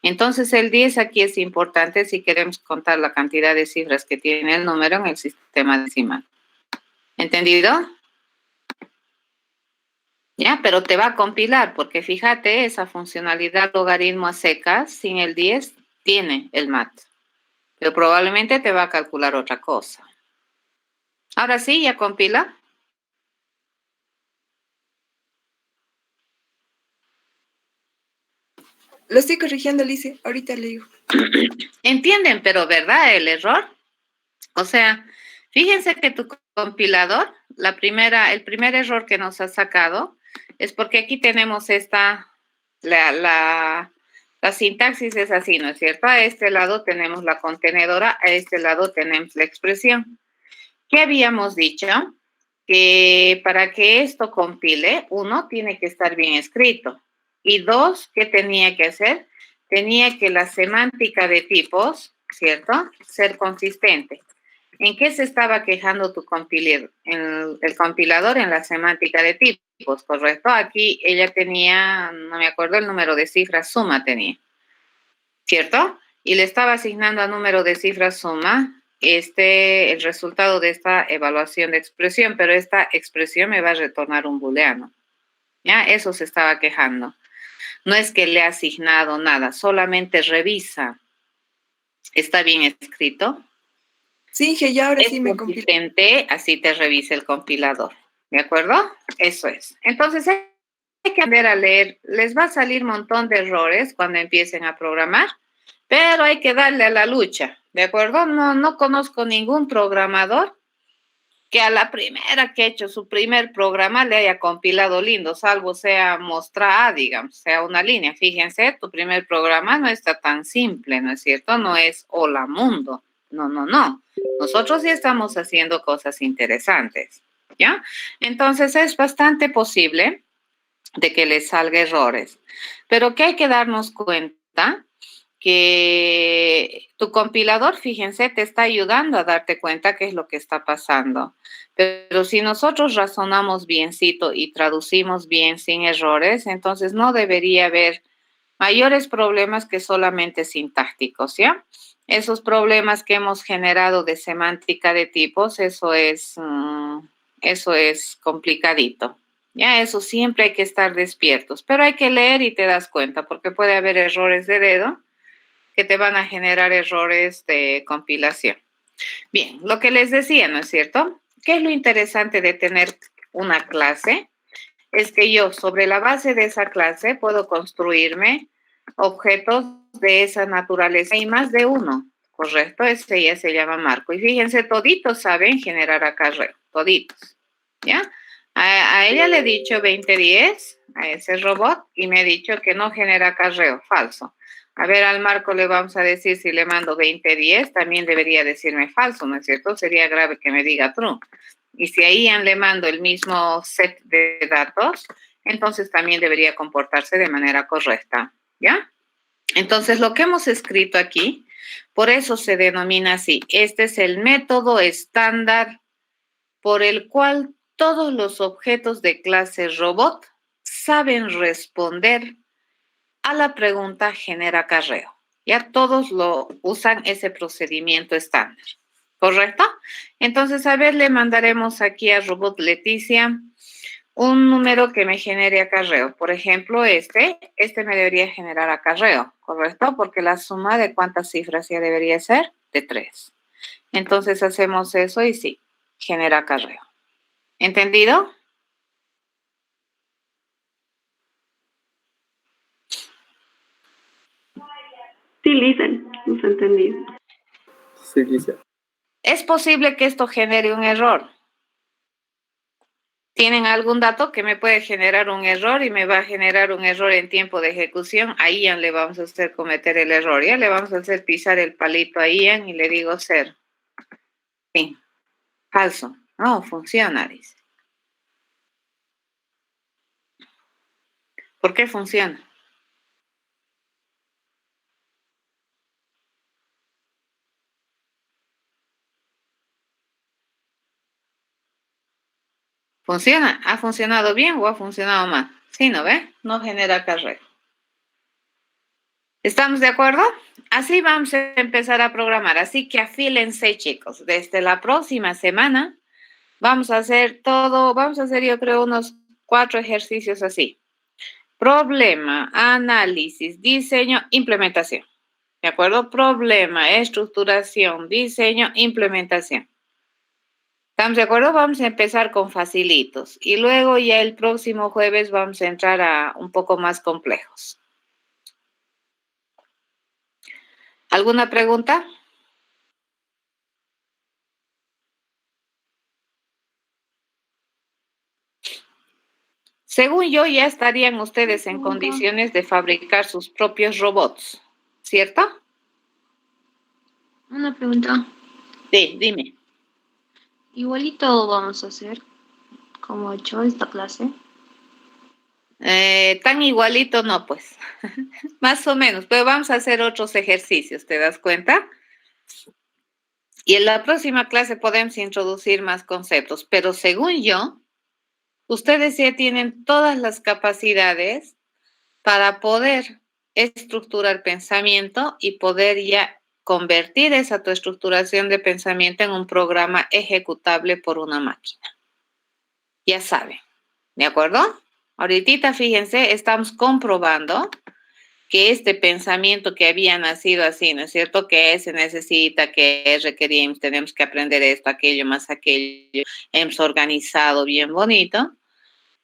Entonces, el 10 aquí es importante si queremos contar la cantidad de cifras que tiene el número en el sistema decimal. ¿Entendido? Ya, pero te va a compilar, porque fíjate, esa funcionalidad logaritmo a secas, sin el 10, tiene el mat. Pero probablemente te va a calcular otra cosa. Ahora sí, ya compila. Lo estoy corrigiendo, Lice. Ahorita le digo. ¿Entienden, pero verdad, el error? O sea, fíjense que tu compilador, el primer error que nos ha sacado es porque aquí tenemos la sintaxis es así, ¿no es cierto? A este lado tenemos la contenedora, a este lado tenemos la expresión. ¿Qué habíamos dicho? Que para que esto compile, uno, tiene que estar bien escrito. Y dos, ¿qué tenía que hacer? Tenía que la semántica de tipos, ¿cierto? Ser consistente. ¿En qué se estaba quejando tu compilador? El compilador en la semántica de tipos, ¿correcto? Aquí ella tenía, no me acuerdo el número de cifras, suma tenía, ¿cierto? Y le estaba asignando a número de cifras suma el resultado de esta evaluación de expresión, pero esta expresión me va a retornar un booleano. ¿Ya? Eso se estaba quejando. No es que le ha asignado nada, solamente revisa. ¿Está bien escrito? Sí, que ya ahora sí me compiló. Consistente, así te revisa el compilador. ¿De acuerdo? Eso es. Entonces, hay que aprender a leer. Les va a salir un montón de errores cuando empiecen a programar, pero hay que darle a la lucha. ¿De acuerdo? No conozco ningún programador que a la primera que ha hecho su primer programa le haya compilado lindo, salvo sea mostrar A, digamos, sea una línea. Fíjense, tu primer programa no está tan simple, ¿no es cierto? No es hola mundo. No. Nosotros sí estamos haciendo cosas interesantes, ¿ya? Entonces es bastante posible de que les salga errores. Pero que hay que darnos cuenta que tu compilador, fíjense, te está ayudando a darte cuenta qué es lo que está pasando. Pero si nosotros razonamos biencito y traducimos bien sin errores, entonces no debería haber mayores problemas que solamente sintácticos, ¿ya? Esos problemas que hemos generado de semántica de tipos, eso es complicadito. Ya, eso siempre hay que estar despiertos, pero hay que leer y te das cuenta, porque puede haber errores de dedo que te van a generar errores de compilación. Bien, lo que les decía, ¿no es cierto? ¿Qué es lo interesante de tener una clase? Es que yo, sobre la base de esa clase, puedo construirme objetos de esa naturaleza y más de uno, ¿correcto? Este ya se llama marco. Y fíjense, toditos saben generar acarreo, toditos, ¿ya? A ella le he dicho 2010, a ese robot, y me ha dicho que no genera acarreo, falso. A ver, al marco le vamos a decir, si le mando 2010, también debería decirme falso, ¿no es cierto? Sería grave que me diga true. Y si a Ian le mando el mismo set de datos, entonces también debería comportarse de manera correcta, ¿ya? Entonces, lo que hemos escrito aquí, por eso se denomina así. Este es el método estándar por el cual todos los objetos de clase robot saben responder a la pregunta genera acarreo. Ya todos lo usan ese procedimiento estándar, ¿correcto? Entonces, a ver, le mandaremos aquí a robot Leticia un número que me genere acarreo. Por ejemplo, este me debería generar acarreo, ¿correcto? Porque la suma de cuántas cifras ya debería ser de 3. Entonces, hacemos eso y sí, genera acarreo. ¿Entendido? Sí, Lisa, nos entendí. Sí, Lisa. Es posible que esto genere un error. ¿Tienen algún dato que me puede generar un error y me va a generar un error en tiempo de ejecución? A Ian le vamos a hacer cometer el error. Ya le vamos a hacer pisar el palito a Ian y le digo 0. Sí, falso. No, funciona, dice. ¿Por qué funciona? ¿Funciona? ¿Ha funcionado bien o ha funcionado mal? Sí, ¿no ve? No genera carrera. ¿Estamos de acuerdo? Así vamos a empezar a programar. Así que afílense, chicos. Desde la próxima semana vamos a hacer yo creo unos 4 ejercicios así. Problema, análisis, diseño, implementación. ¿De acuerdo? Problema, estructuración, diseño, implementación. ¿Estamos de acuerdo? Vamos a empezar con facilitos y luego ya el próximo jueves vamos a entrar a un poco más complejos. ¿Alguna pregunta? Según yo, ya estarían ustedes en condiciones de fabricar sus propios robots, ¿cierto? Una pregunta. Sí, dime. Igualito vamos a hacer como he hecho esta clase. Tan igualito no, pues. Más o menos, pero vamos a hacer otros ejercicios, ¿te das cuenta? Y en la próxima clase podemos introducir más conceptos, pero según yo, ustedes ya tienen todas las capacidades para poder estructurar pensamiento y poder ya convertir esa tu estructuración de pensamiento en un programa ejecutable por una máquina. Ya saben, ¿de acuerdo? Ahorita, fíjense, estamos comprobando que este pensamiento que había nacido así, ¿no es cierto? Que se necesita, que requerimos, tenemos que aprender esto, aquello, más aquello, hemos organizado bien bonito.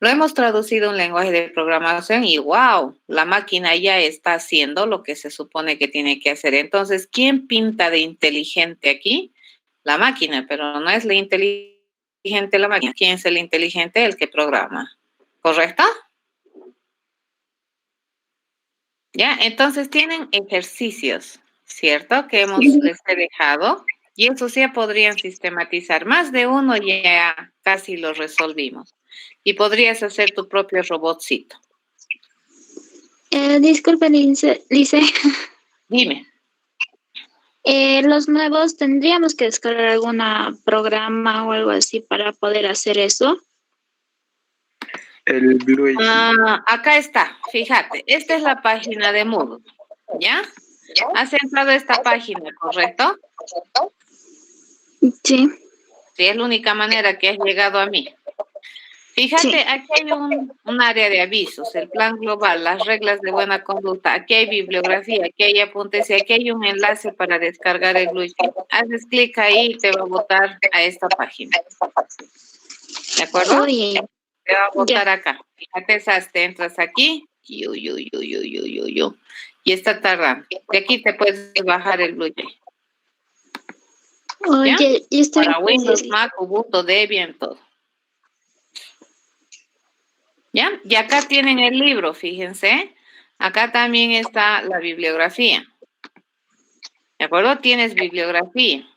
Lo hemos traducido a un lenguaje de programación y ¡wow! La máquina ya está haciendo lo que se supone que tiene que hacer. Entonces, ¿quién pinta de inteligente aquí? La máquina, pero no es la inteligente la máquina. ¿Quién es el inteligente? El que programa. ¿Correcto? ¿Ya? Entonces tienen ejercicios, ¿cierto? Que les he dejado. Y esos ya podrían sistematizar. Más de uno ya casi lo resolvimos. Y podrías hacer tu propio robotcito. Disculpe, Lice. Dime. Los nuevos, ¿tendríamos que descargar algún programa o algo así para poder hacer eso? El Blue Acá está, fíjate, esta es la página de Moodle, ¿ya? ¿Has entrado a esta página, correcto? Sí. Sí, es la única manera que has llegado a mí. Fíjate, sí. Aquí hay un área de avisos, el plan global, las reglas de buena conducta, aquí hay bibliografía, aquí hay apuntes y aquí hay un enlace para descargar el Bluetooth. Haces clic ahí y te va a botar a esta página. ¿De acuerdo? Oye. Te va a botar acá. Fíjate, te entras aquí. Y está tardando. De aquí te puedes bajar el Bluetooth. Oye, y estoy para Windows, Mac, Ubuntu, Debian, todo. ¿Ya? Y acá tienen el libro, fíjense. Acá también está la bibliografía. ¿De acuerdo? Tienes bibliografía.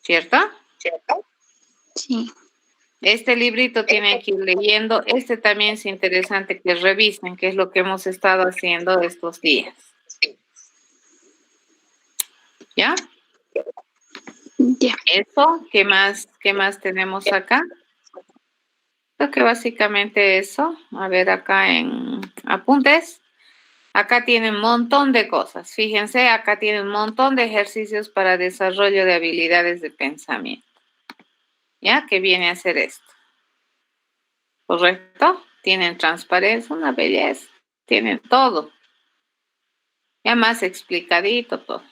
¿Cierto? Sí. Este librito tienen que ir leyendo. Este también es interesante que revisen, que es lo que hemos estado haciendo estos días. ¿Ya? Ya. Eso, ¿qué más tenemos acá? Creo que básicamente eso. A ver, acá en apuntes. Acá tienen un montón de cosas. Fíjense, acá tienen un montón de ejercicios para desarrollo de habilidades de pensamiento. ¿Ya? ¿Qué viene a hacer esto? ¿Correcto? Tienen transparencia, una belleza. Tienen todo. Ya más explicadito todo.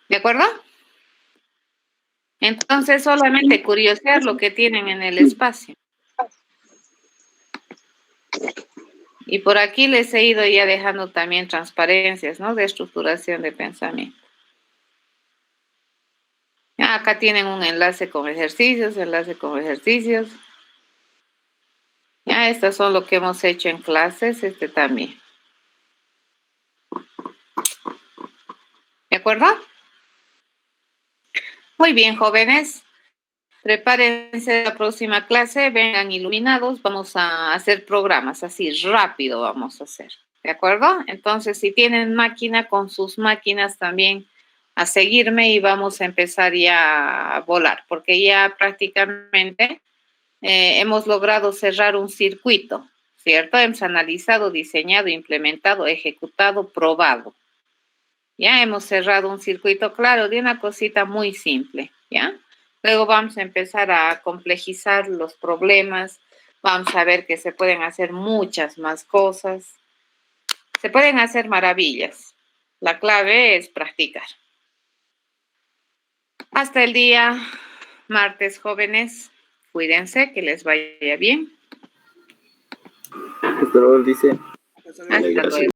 ¿De acuerdo? Entonces, solamente curiosear lo que tienen en el espacio. Y por aquí les he ido ya dejando también transparencias, ¿no? De estructuración de pensamiento. Acá tienen un enlace con ejercicios, Ya, estos son lo que hemos hecho en clases, este también. ¿De acuerdo? Muy bien, jóvenes. Prepárense la próxima clase, vengan iluminados, vamos a hacer programas, así rápido vamos a hacer. ¿De acuerdo? Entonces, si tienen máquina, con sus máquinas también a seguirme y vamos a empezar ya a volar, porque ya prácticamente hemos logrado cerrar un circuito, ¿cierto? Hemos analizado, diseñado, implementado, ejecutado, probado. Ya hemos cerrado un circuito claro de una cosita muy simple, ¿ya? Luego vamos a empezar a complejizar los problemas, vamos a ver que se pueden hacer muchas más cosas, se pueden hacer maravillas. La clave es practicar. Hasta el día martes, jóvenes. Cuídense, que les vaya bien. Hasta luego, dice. Hasta luego.